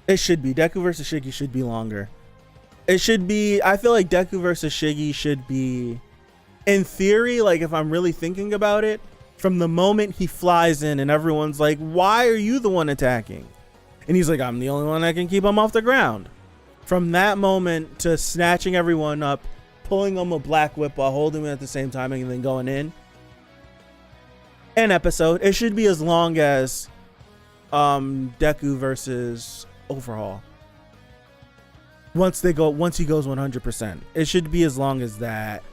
it should be. Deku versus Shiggy should be longer. It should be. I feel like Deku versus Shiggy should be, in theory, like if I'm really thinking about it, from the moment he flies in and everyone's like, why are you the one attacking? And he's like, I'm the only one that can keep him off the ground. From that moment to snatching everyone up, pulling them a black whip while holding them at the same time and then going in. An episode. It should be as long as Deku versus Overhaul. Once he goes 100%. It should be as long as that.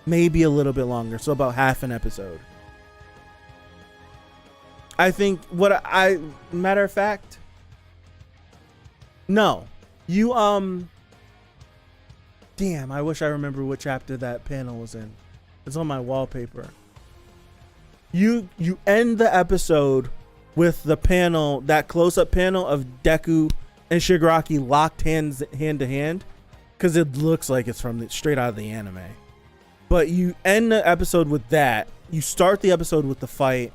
Maybe a little bit longer. So about half an episode. I think matter of fact, no, You damn, I wish I remember what chapter that panel was in. It's on my wallpaper. You end the episode with the panel, that close-up panel of Deku and Shigaraki locked hands hand to hand, because it looks like it's from straight out of the anime. But you end the episode with that. You start the episode with the fight.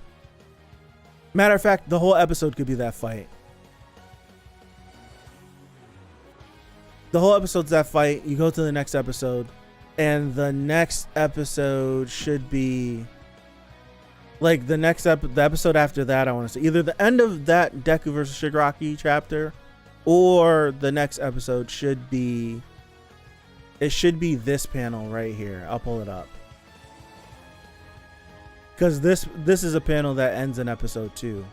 Matter of fact, the whole episode could be that fight. The whole episode's that fight. You go to the next episode, and the next episode should be like the episode after that. I want to say either the end of that Deku versus Shigaraki chapter, or the next episode should be. It should be this panel right here. I'll pull it up, because this is a panel that ends in episode 2.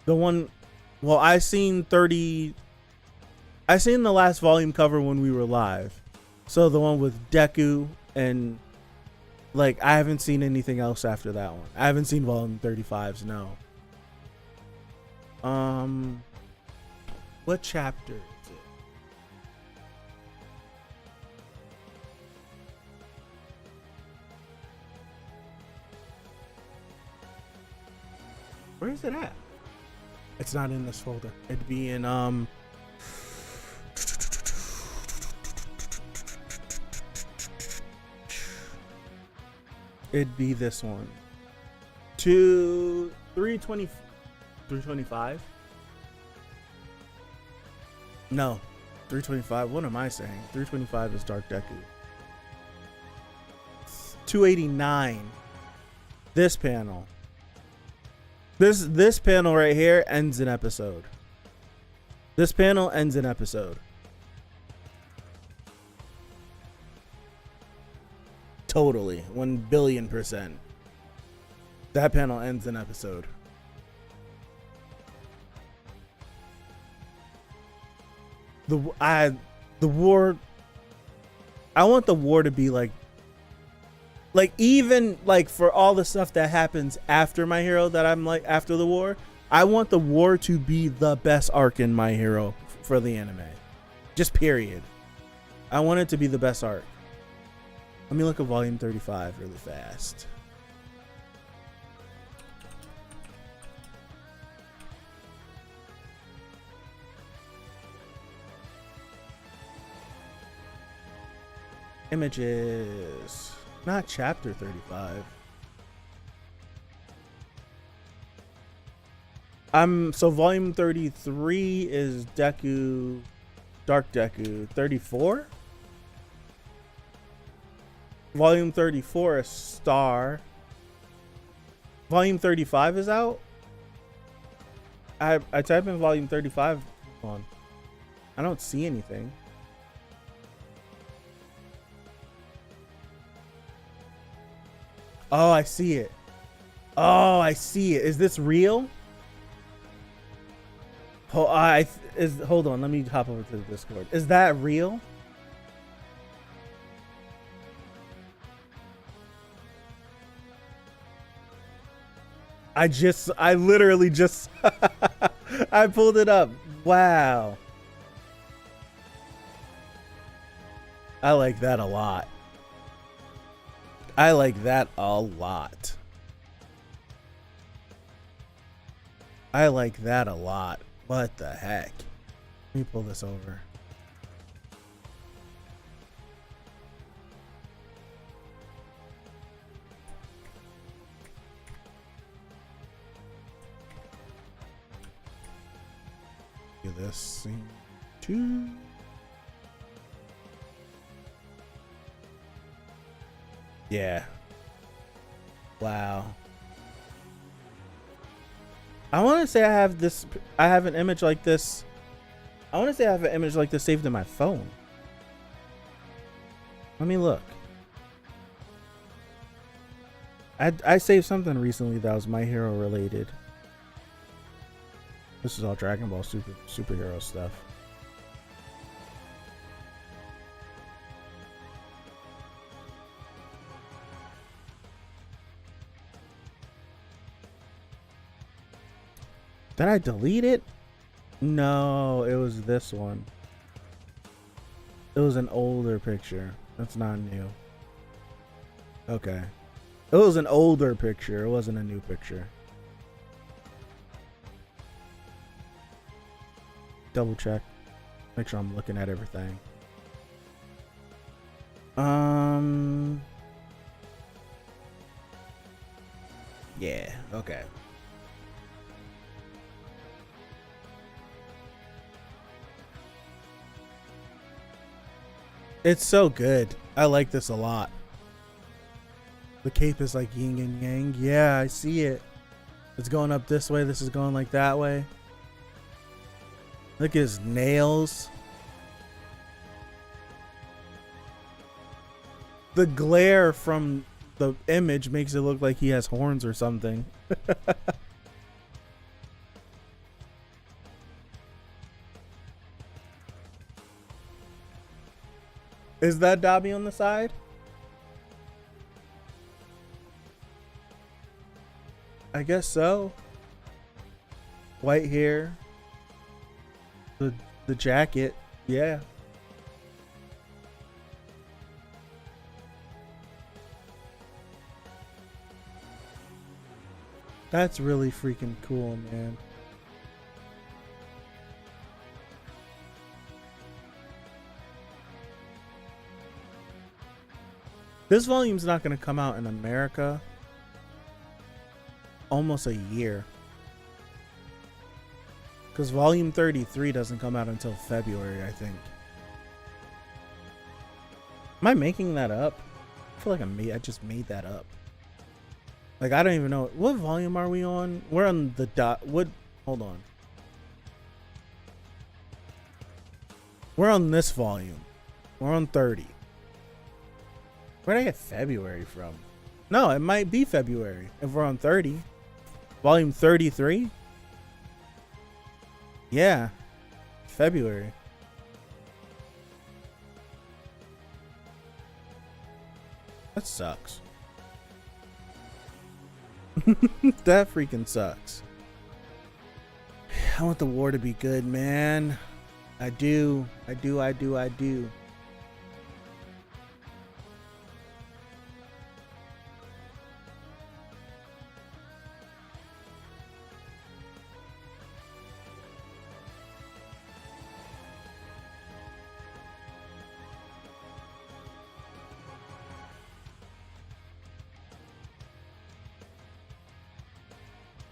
The one. Well, I seen the last volume cover when we were live. So the one with Deku and like I haven't seen anything else after that one. I haven't seen volume 35s, no. What chapter is it? Where is it at? It's not in this folder. It'd be in it'd be this one. 325? No. 325. What am I saying? 325 is Dark Deku. 289. This panel. This panel right here ends an episode. This panel ends an episode. Totally. 1,000,000,000%. That panel ends an episode. The war. I want the war to be like even like for all the stuff that happens after My Hero that I'm like after the war, I want the war to be the best arc in My Hero for the anime. Just period. I want it to be the best arc. Let me look at volume 35 really fast. Images. Not chapter 35. So volume 33 is Deku, Dark Deku. 34? Volume 34 is Star. Volume 35 is out? I type in volume 35 on. I don't see anything. Oh, I see it. Oh, I see it. Is this real? Hold on. Let me hop over to the Discord. Is that real? I literally just I pulled it up. Wow. I like that a lot. I like that a lot. I like that a lot. What the heck? Let me pull this over. Do this scene too. Yeah. Wow. I want to say I have an image like this. I want to say I have an image like this saved in my phone. Let me look. I saved something recently that was My Hero related. This is all Dragon Ball superhero stuff. Did I delete it? No, it was this one. It was an older picture. That's not new. Okay. It was an older picture. It wasn't a new picture. Double check. Make sure I'm looking at everything. Yeah, okay. It's so good. I like this a lot. The cape is like yin and yang. Yeah, I see it. It's going up this way. This is going like that way. Look at his nails. The glare from the image makes it look like he has horns or something. Is that Dobby on the side? I guess so. White hair. The jacket. Yeah. That's really freaking cool, man. This volume's not going to come out in America almost a year. Because volume 33 doesn't come out until February, I think. Am I making that up? I feel like I just made that up. Like, I don't even know. What volume are we on? We're on the hold on. We're on this volume. We're on 30. Where did I get February from? No, it might be February if we're on 30. Volume 33? Yeah. February. That sucks. That freaking sucks. I want the war to be good, man. I do.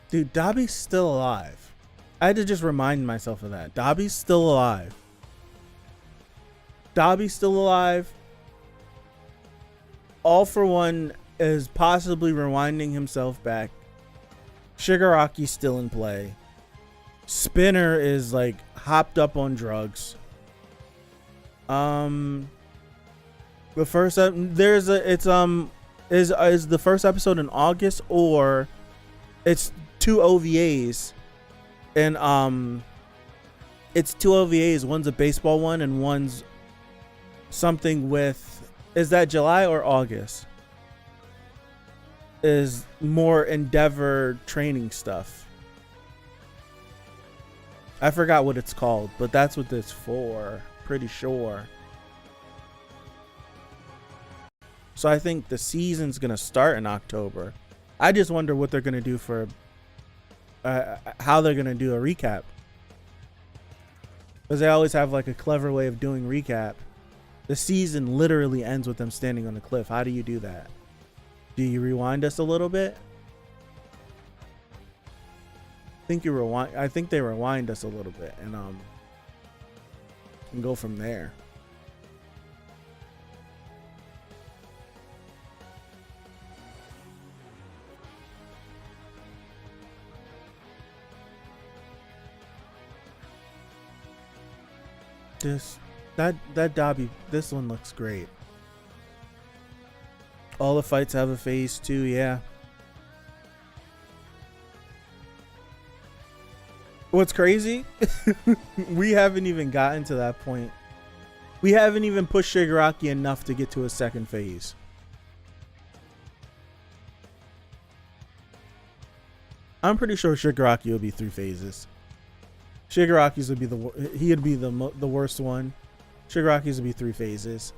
Dude, Dobby's still alive. I had to just remind myself of that. Dobby's still alive. Dobby's still alive. All for One is possibly rewinding himself back. Shigaraki's still in play. Spinner is like hopped up on drugs. The first is the first episode in August, or it's two OVAs, and it's two OVAs. One's a baseball one and one's something with, is that July or August? Is more Endeavor training stuff. I forgot what it's called, but that's what it's for. Pretty sure. So I think the season's gonna start in October. I just wonder what they're gonna do for how they're gonna do a recap, because they always have like a clever way of doing recap. The season literally ends with them standing on a cliff. How do you do that? Do you rewind us a little bit? I think they rewind us a little bit and go from there. That Dobby, this one looks great. All the fights have a phase 2, yeah. What's crazy? We haven't even gotten to that point. We haven't even pushed Shigaraki enough to get to a second phase. I'm pretty sure Shigaraki would be 3 phases. Shigaraki's would be he'd be the worst one. Shigaraki's would be 3 phases.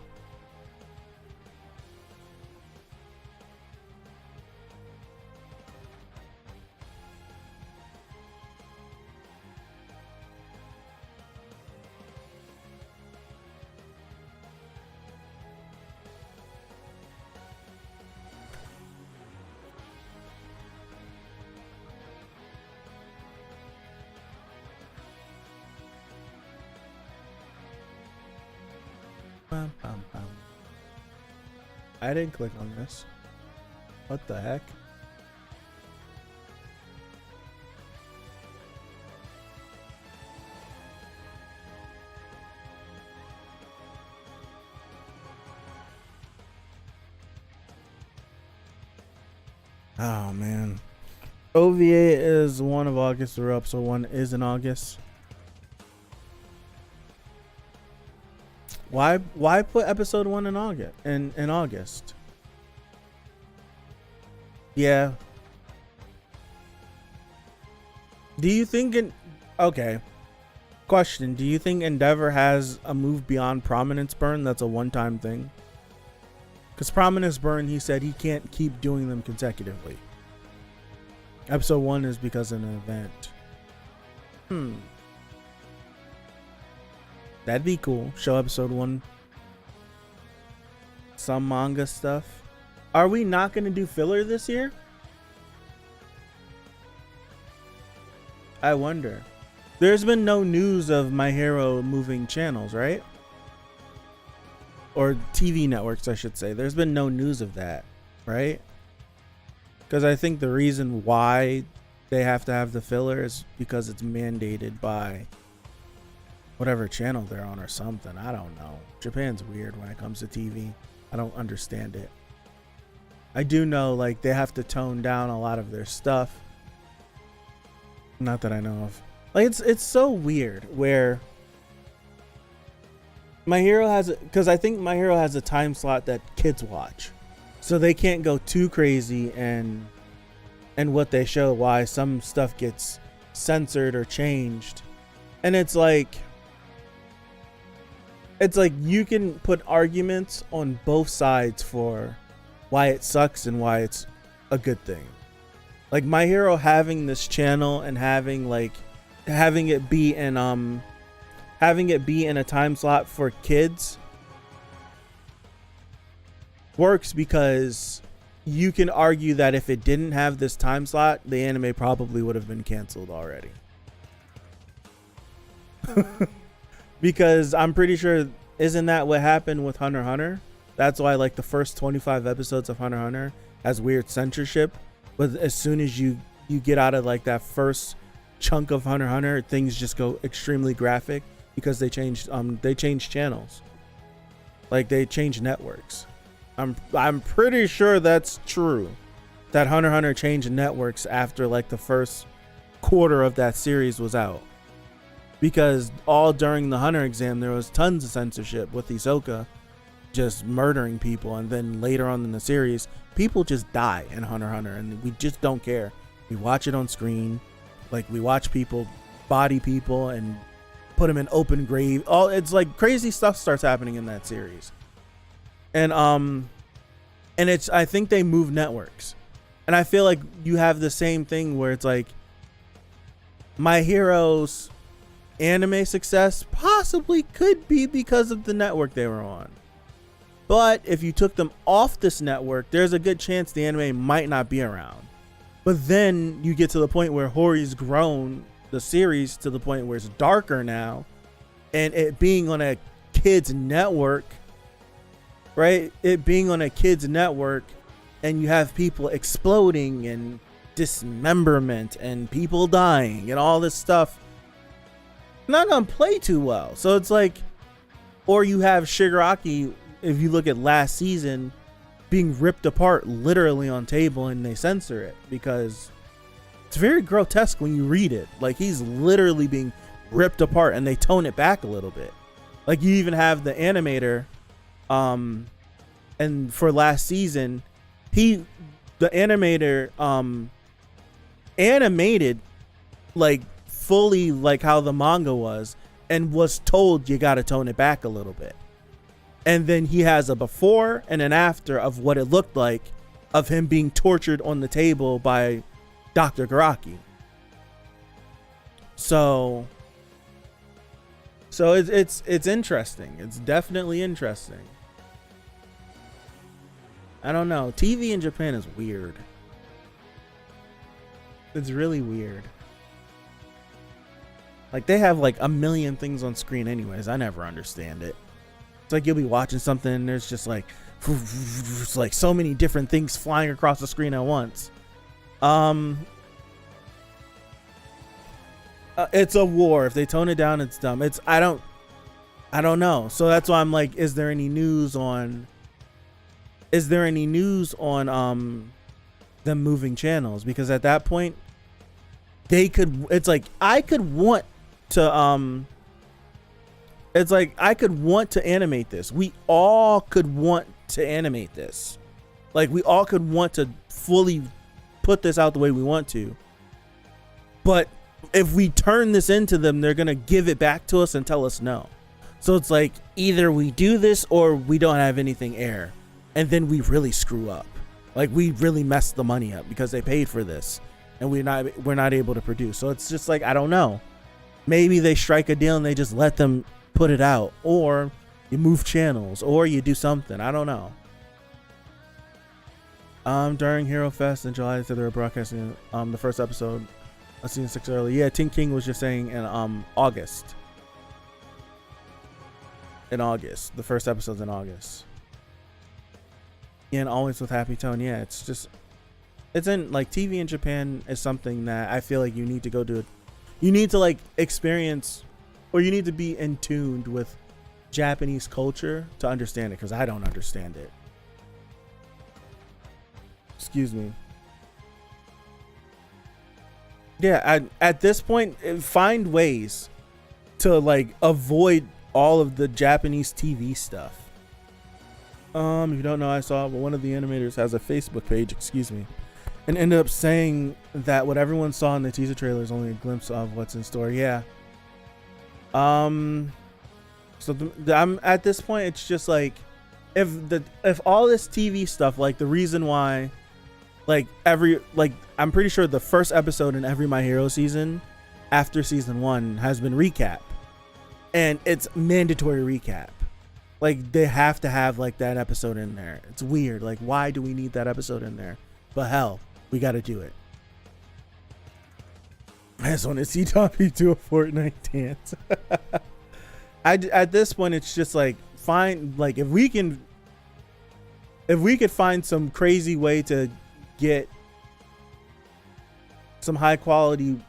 I didn't click on this. What the heck? Oh man. OVA is 1 of August, or up, so 1 is in August. Why put episode 1 in August? In August? Yeah. Do you think okay. Question, do you think Endeavor has a move beyond Prominence Burn that's a one-time thing? Because Prominence Burn, he said he can't keep doing them consecutively. Episode 1 is because of an event. That'd be cool. Show episode 1 some manga stuff. Are we not going to do filler this year? I wonder. There's been no news of My Hero moving channels, right? Or TV networks, I should say. There's been no news of that, right? Because I think the reason why they have to have the filler is because it's mandated by whatever channel they're on or something. I don't know. Japan's weird when it comes to TV. I don't understand it. I do know, like, they have to tone down a lot of their stuff. Not that I know of. Like, it's so weird where My Hero has, because I think My Hero has a time slot that kids watch, so they can't go too crazy and what they show, why some stuff gets censored or changed. And it's like you can put arguments on both sides for why it sucks and why it's a good thing. Like My Hero having this channel and having it be in a time slot for kids works, because you can argue that if it didn't have this time slot, the anime probably would have been canceled already. Because I'm pretty sure, isn't that what happened with Hunter x Hunter? That's why, like, the first 25 episodes of Hunter x Hunter has weird censorship, but as soon as you get out of like that first chunk of Hunter x Hunter, things just go extremely graphic because they changed channels. Like, they changed networks. I'm pretty sure that's true, that Hunter x Hunter changed networks after like the first quarter of that series was out, because all during the Hunter exam there was tons of censorship with Hisoka just murdering people, and then later on in the series people just die in Hunter x Hunter and we just don't care. We watch it on screen, like we watch people body people and put them in open grave. It's like crazy stuff starts happening in that series. And it's, I think they move networks, and I feel like you have the same thing where it's like My Hero's anime success possibly could be because of the network they were on. But if you took them off this network, there's a good chance the anime might not be around. But then you get to the point where Hori's grown the series to the point where it's darker now, and it being on a kid's network, right? It being on a kid's network, and you have people exploding and dismemberment and people dying and all this stuff, not gonna play too well. So it's like, or you have Shigaraki, if you look at last season, being ripped apart literally on table, and they censor it because it's very grotesque when you read it. Like, he's literally being ripped apart, and they tone it back a little bit. Like, you even have the animator, and for last season, the animator animated like fully like how the manga was, and was told you got to tone it back a little bit. And then he has a before and an after of what it looked like of him being tortured on the table by Dr. Garaki. So it's interesting. It's definitely interesting. I don't know. TV in Japan is weird. It's really weird. Like, they have like a million things on screen anyways. I never understand it. It's like you'll be watching something and there's just like it's like so many different things flying across the screen at once. It's a war. If they tone it down, it's dumb. I don't know. So that's why I'm like, is there any news on them moving channels? Because at that point it's like I could want to animate this. We all could want to animate this. Like, we all could want to fully put this out the way we want to. But if we turn this into them, they're going to give it back to us and tell us no. So it's like, either we do this or we don't have anything air. And then we really screw up. Like, we really messed the money up because they paid for this and we're not able to produce. So it's just like, I don't know. Maybe they strike a deal and they just let them put it out, or you move channels, or you do something. I don't know. During Hero Fest in July, they were broadcasting the first episode of season 6 early. Yeah, Tink King was just saying in August. In August. The first episode's in August. Yeah, and always with Happy Tone. Yeah, it's in like TV in Japan is something that I feel like you need to go do it. You need to like experience, or you need to be in tuned with Japanese culture to understand it, because I don't understand it. Excuse me. Yeah, at this point, find ways to like avoid all of the Japanese TV stuff. If you don't know, I saw one of the animators has a Facebook page, excuse me, and ended up saying that what everyone saw in the teaser trailer is only a glimpse of what's in store. Yeah. So I'm at this point, it's just like, if all this TV stuff, like the reason why, like I'm pretty sure the first episode in every My Hero season after season 1 has been recap, and it's mandatory recap. Like, they have to have like that episode in there. It's weird. Like, why do we need that episode in there? But hell, we got to do it. I just want to see Tommy do a Fortnite dance. At this point, it's just like, find, like, if we could find some crazy way to get some high quality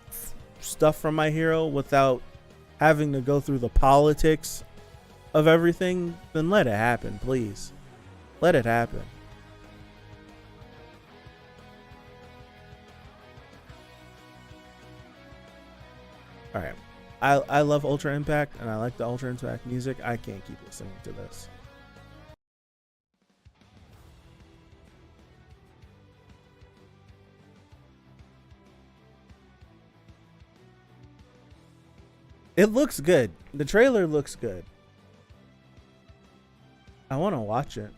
stuff from My Hero without having to go through the politics of everything, then let it happen, please. Let it happen. All right. I love Ultra Impact, and I like the Ultra Impact music. I can't keep listening to this. It looks good. The trailer looks good. I want to watch it,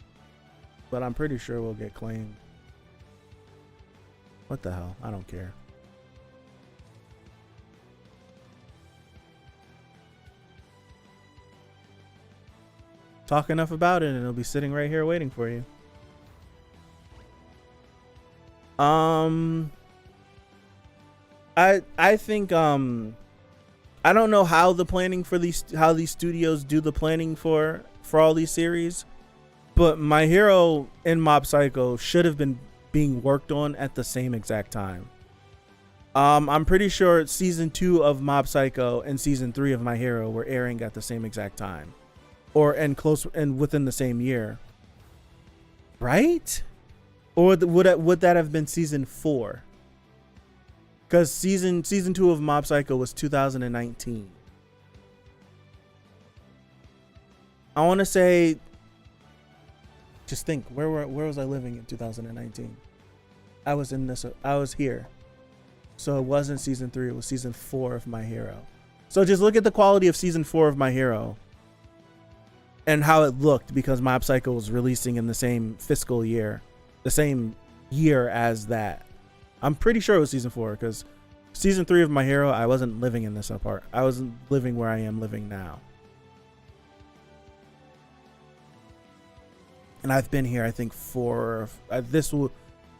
but I'm pretty sure we'll get claimed. What the hell? I don't care. Talk enough about it and it'll be sitting right here waiting for you. I think I don't know how the planning for these studios do the planning for all these series, but My Hero and Mob Psycho should have been being worked on at the same exact time. I'm pretty sure season 2 of Mob Psycho and season 3 of My Hero were airing at the same exact time, or within the same year, right? Or would that have been season 4? Because season 2 of Mob Psycho was 2019. I want to say, just think, where was I living in 2019? I was here. So it wasn't season 3, it was season 4 of My Hero. So just look at the quality of season 4 of My Hero and how it looked, because Mob Psycho was releasing in the same fiscal year, the same year as that. I'm pretty sure it was season 4, because season 3 of My Hero, I wasn't living in this apart. I wasn't living where I am living now. And I've been here, I think,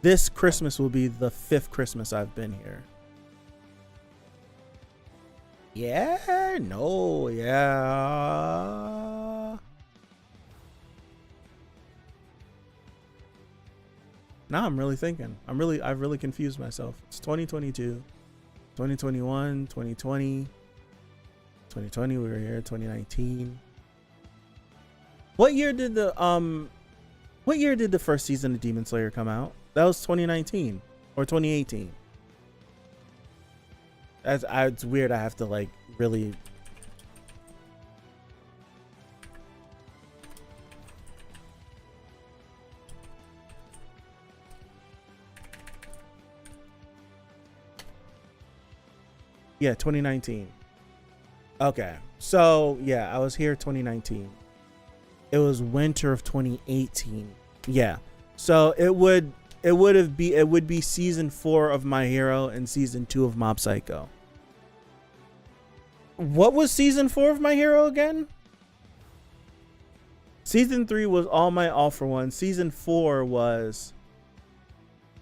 this Christmas will be the 5th Christmas I've been here. Yeah, no, yeah. Now I'm really thinking. I've really confused myself. It's 2022, 2021, 2020. 2020 we were here, 2019. What year did the first season of Demon Slayer come out? That was 2019 or 2018. It's weird. I have to like really. Yeah, 2019. Okay, so yeah, I was here 2019. It was winter of 2018. Yeah, so it would be season 4 of My Hero and season 2 of Mob Psycho. What was season 4 of My Hero again? Season 3 was All Might All for One. Season 4 was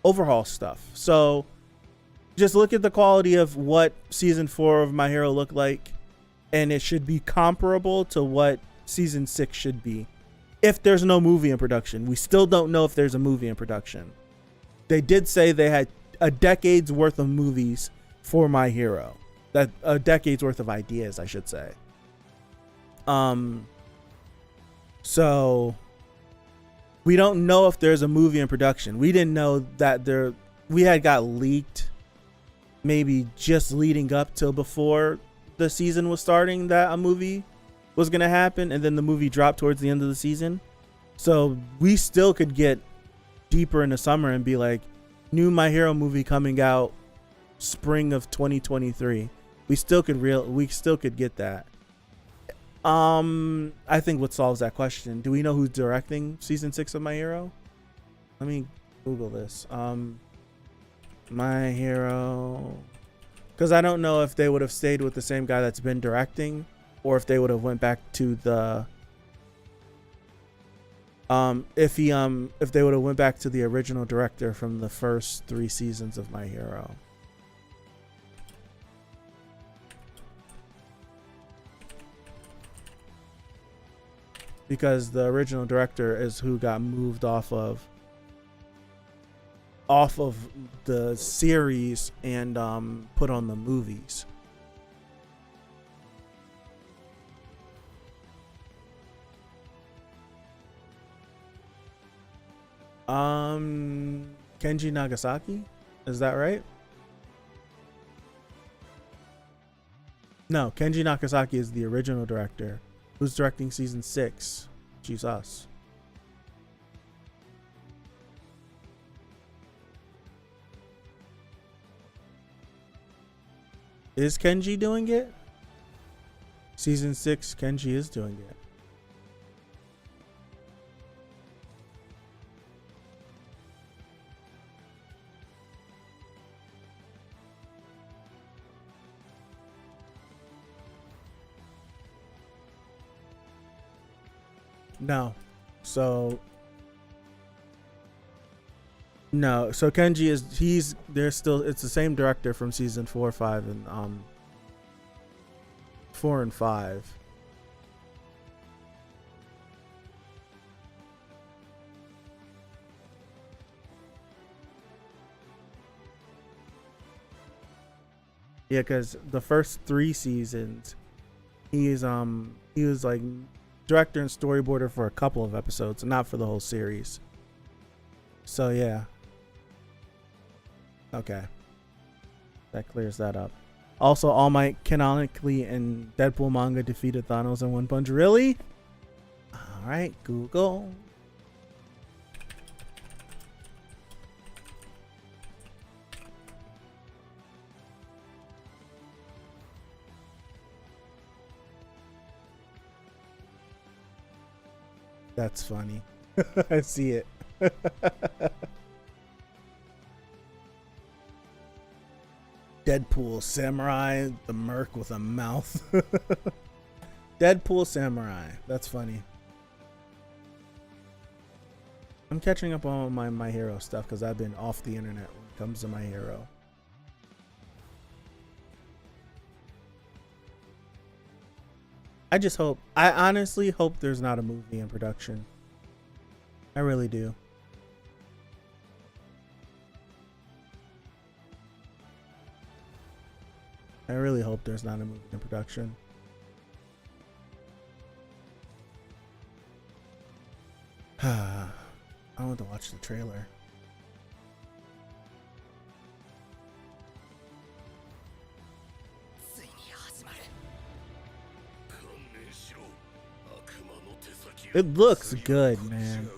overhaul stuff. So just look at the quality of what season 4 of My Hero looked like, and it should be comparable to what season 6 should be. If there's no movie in production, we still don't know if there's a movie in production. They did say they had a decade's worth of movies for My Hero. That a decade's worth of ideas, I should say. So we don't know if there's a movie in production. We didn't know that we had got leaked maybe just leading up till before the season was starting that a movie was going to happen, and then the movie dropped towards the end of the season. So we still could get deeper in the summer and be like, new My Hero movie coming out spring of 2023. We still could get that. I think what solves that question, do we know who's directing season 6 of My Hero? Let me Google this. My Hero, because I don't know if they would have stayed with the same guy that's been directing, or if they would have went back to the if they would have went back to the original director from the first 3 seasons of My Hero. Because the original director is who got moved off of the series and put on the movies. Kenji Nagasaki, is that right? No, Kenji Nagasaki is the original director. Who's directing season 6? Jesus. Is Kenji doing it? Season 6, Kenji is doing it. No. So Kenji it's the same director from season 4, 5, and 4 and 5. Yeah, because the first 3 seasons, he was like director and storyboarder for a couple of episodes, not for the whole series. So yeah. Okay. That clears that up. Also, All Might canonically in Deadpool manga defeated Thanos in one punch. Really? Alright, Google. That's funny. I see it. Deadpool Samurai, the merc with a mouth. Deadpool Samurai. That's funny. I'm catching up on my hero stuff because I've been off the internet when it comes to my hero. I honestly hope there's not a movie in production. I really do. I really hope there's not a movie in production. I want to watch the trailer. It looks good, man.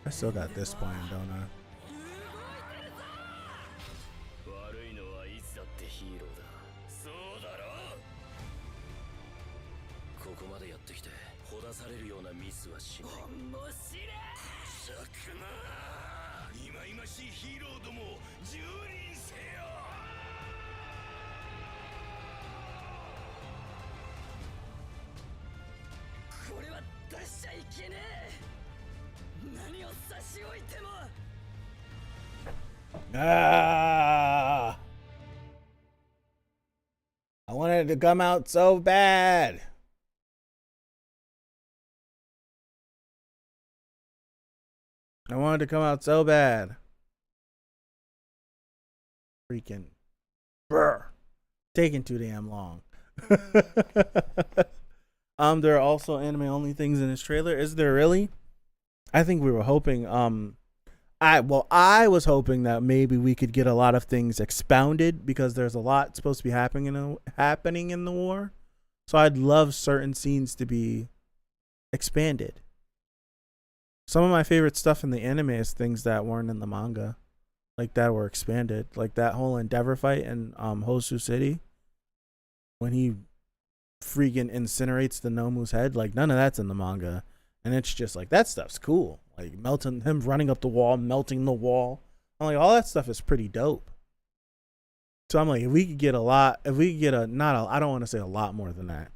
I still got this playing, don't I? Ah! I wanted it to come out so bad. I wanted to come out so bad. Freaking brr. Taking too damn long. There are also anime only things in this trailer. Is there really? I think we were hoping I was hoping that maybe we could get a lot of things expounded because there's a lot supposed to be happening in the war. So I'd love certain scenes to be expanded. Some of my favorite stuff in the anime is things that weren't in the manga, like that were expanded, like that whole Endeavor fight in Hosu City when he freaking incinerates the Nomu's head. Like none of that's in the manga, and it's just like that stuff's cool. Like melting him, running up the wall, melting the wall. I'm like, all that stuff is pretty dope. So I'm like, if we could get a lot, if we could get I don't want to say a lot more than that.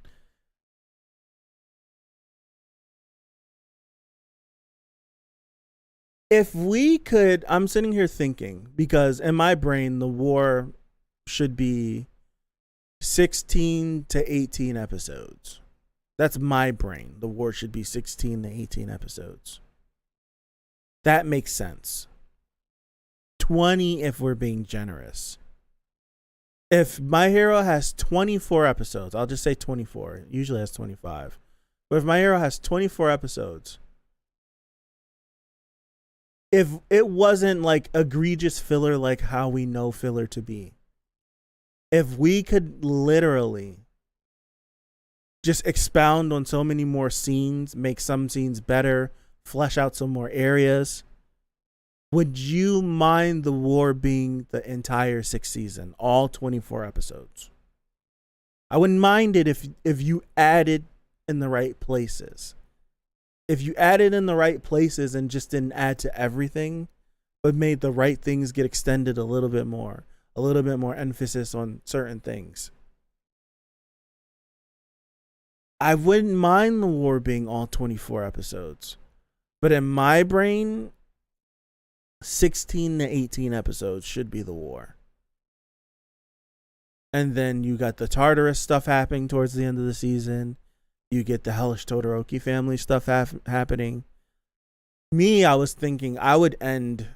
If we could, I'm sitting here thinking, because in my brain, the war should be 16 to 18 episodes. That's my brain. The war should be 16 to 18 episodes. That makes sense. 20 if we're being generous. If My Hero has 24 episodes, I'll just say 24. It usually has 25. But if My Hero has 24 episodes, if it wasn't like egregious filler like how we know filler to be, if we could literally just expound on so many more scenes, make some scenes better, flesh out some more areas, would you mind the war being the entire 6th season, all 24 episodes? I wouldn't mind it if you added in the right places. If you added in the right places and just didn't add to everything, but made the right things get extended a little bit more emphasis on certain things. I wouldn't mind the war being all 24 episodes. But in my brain, 16 to 18 episodes should be the war. And then you got the Tartarus stuff happening towards the end of the season. You get the Hellish Todoroki family stuff happening. Me, I was thinking I would end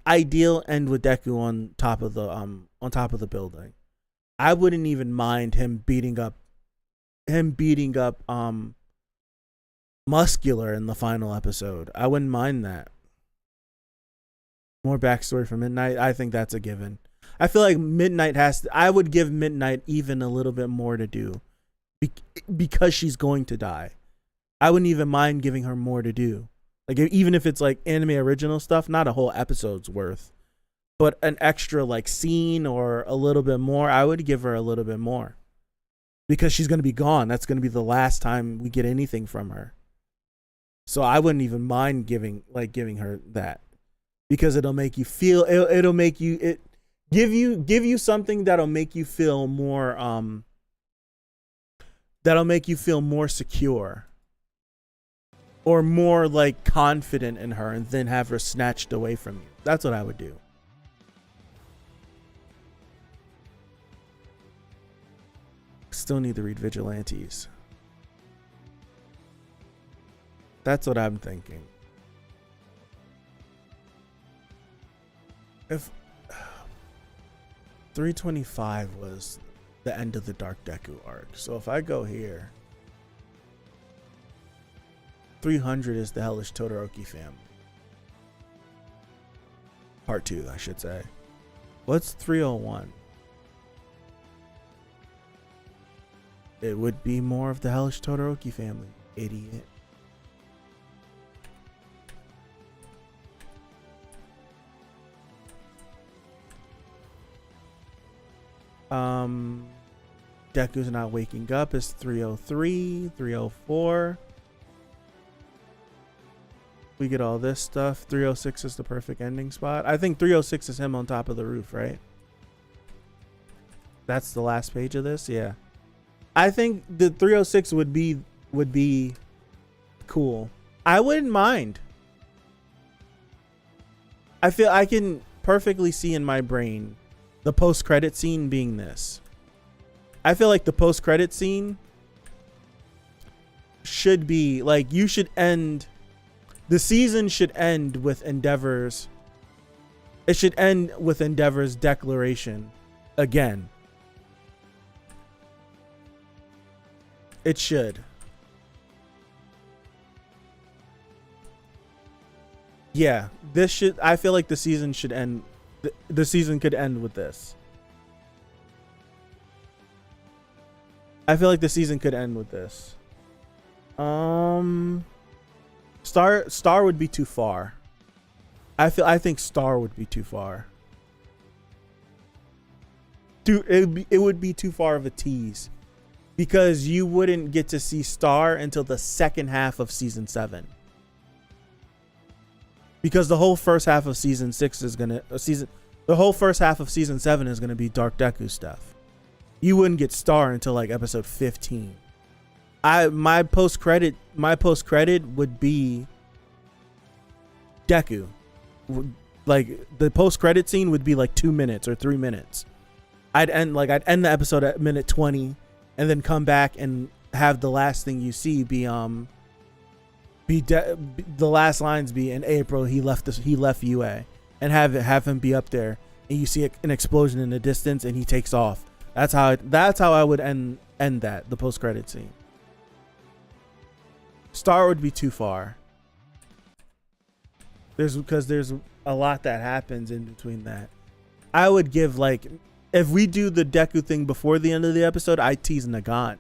ideal end with Deku on top of the building. I wouldn't even mind him beating up Muscular in the final episode. I wouldn't mind that. More backstory for Midnight. I think that's a given. I feel like Midnight I would give Midnight even a little bit more to do because she's going to die. I wouldn't even mind giving her more to do. Like even if it's like anime original stuff, not a whole episode's worth, but an extra like scene or a little bit more, I would give her a little bit more. Because she's going to be gone. That's going to be the last time we get anything from her. So I wouldn't even mind giving her that, because it'll make you feel, it'll make you, give you something that'll make you feel more, secure or more like confident in her, and then have her snatched away from you. That's what I would do. Still need to read Vigilantes. That's what I'm thinking. If 325 was the end of the Dark Deku arc, so if I go here, 300 is the Hellish Todoroki family. Part 2, I should say. What's 301? It would be more of the Hellish Todoroki family. Idiot. Deku's not waking up is 303, 304. We get all this stuff. 306 is the perfect ending spot. I think 306 is him on top of the roof, right? That's the last page of this, yeah. I think the 306 would be cool. I wouldn't mind. I feel I can perfectly see in my brain the post-credit scene being this. I feel like the post-credit scene should be like, you should end, the season should end with Endeavor's, it should end with Endeavor's declaration again. It should. Yeah, this should, I feel like the season should end, the season could end with this. I feel like the season could end with this. Star would be too far. I think Star would be too far. It would be too far of a tease, because you wouldn't get to see Star until the second half of season 7. Because the whole first half of season 6 is gonna the whole first half of season 7 is gonna be Dark Deku stuff. You wouldn't get Star until like episode 15. My post credit would be Deku. Like the post credit scene would be like 2 minutes or 3 minutes. I'd end the episode at minute 20, and then come back and have the last thing you see be the last lines be, in April he left UA, and have him be up there, and you see an explosion in the distance, and he takes off. That's how I would end that, the post credit scene. Star would be too far. Because there's a lot that happens in between that. I would give, like, if we do the Deku thing before the end of the episode, I tease Nagant.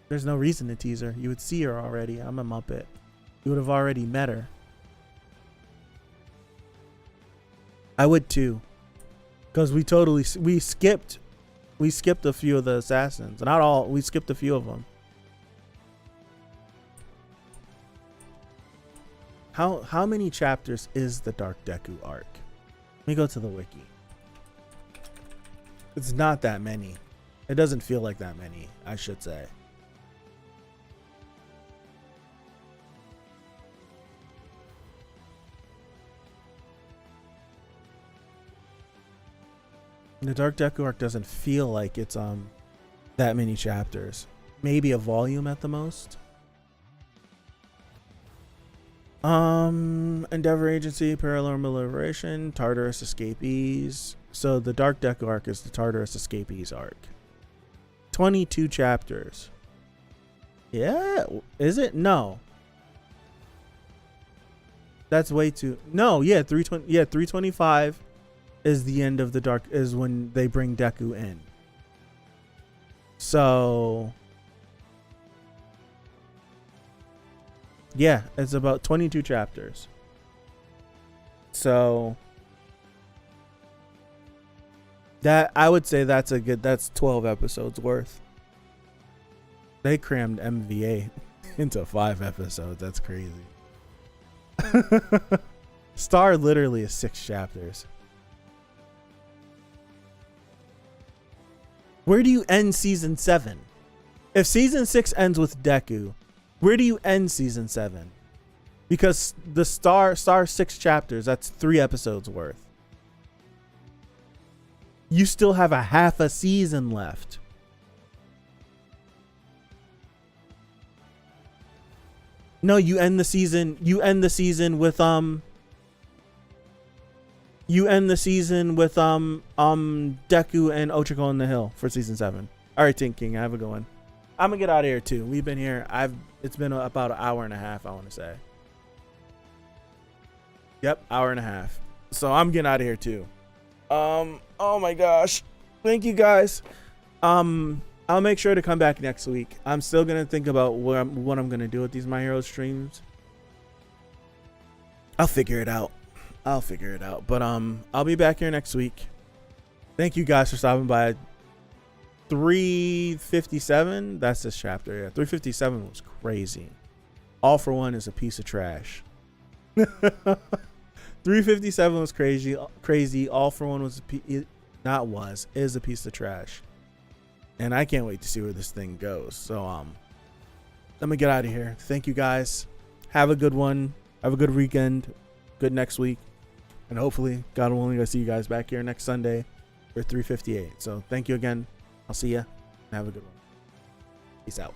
There's no reason to tease her. You would see her already. I'm a Muppet. You would have already met her. I would too. Because we skipped a few of the assassins. Not all. We skipped a few of them. How many chapters is the Dark Deku arc? Let me go to the wiki. It's not that many. It doesn't feel like that many, I should say. The Dark Deku arc doesn't feel like it's that many chapters. Maybe a volume at the most. Endeavor Agency, Paranormal Liberation, Tartarus Escapees. So the Dark Deku arc is the Tartarus Escapees arc. 22 chapters. Yeah, is it? No. That's way too. No, yeah, 325 is the end of the dark, is when they bring Deku in. So yeah, it's about 22 chapters. So that, I would say that's that's 12 episodes worth. They crammed MVA into 5 episodes. That's crazy. Star literally is 6 chapters. Where do you end season 7? If season 6 ends with Deku, where do you end season 7? Because the Star 6 chapters, that's 3 episodes worth. You still have a half a season left. No, you end the season with Deku and Ochako on the hill for season 7. All right, Tink King, have a good one. I'm gonna get out of here too. We've been here. It's been about an hour and a half, I want to say. Yep, hour and a half. So I'm getting out of here too. Oh my gosh. Thank you guys. I'll make sure to come back next week. I'm still gonna think about what I'm gonna do with these My Hero streams. I'll figure it out. But I'll be back here next week. Thank you guys for stopping by. 357. That's this chapter. Yeah, 357 was crazy. All for One is a piece of trash. 357 was crazy. All for One was is a piece of trash. And I can't wait to see where this thing goes. So let me get out of here. Thank you guys. Have a good one. Have a good weekend. Good next week. And hopefully, God willing, I'll see you guys back here next Sunday for 358. So thank you again. I'll see ya. Have a good one. Peace out.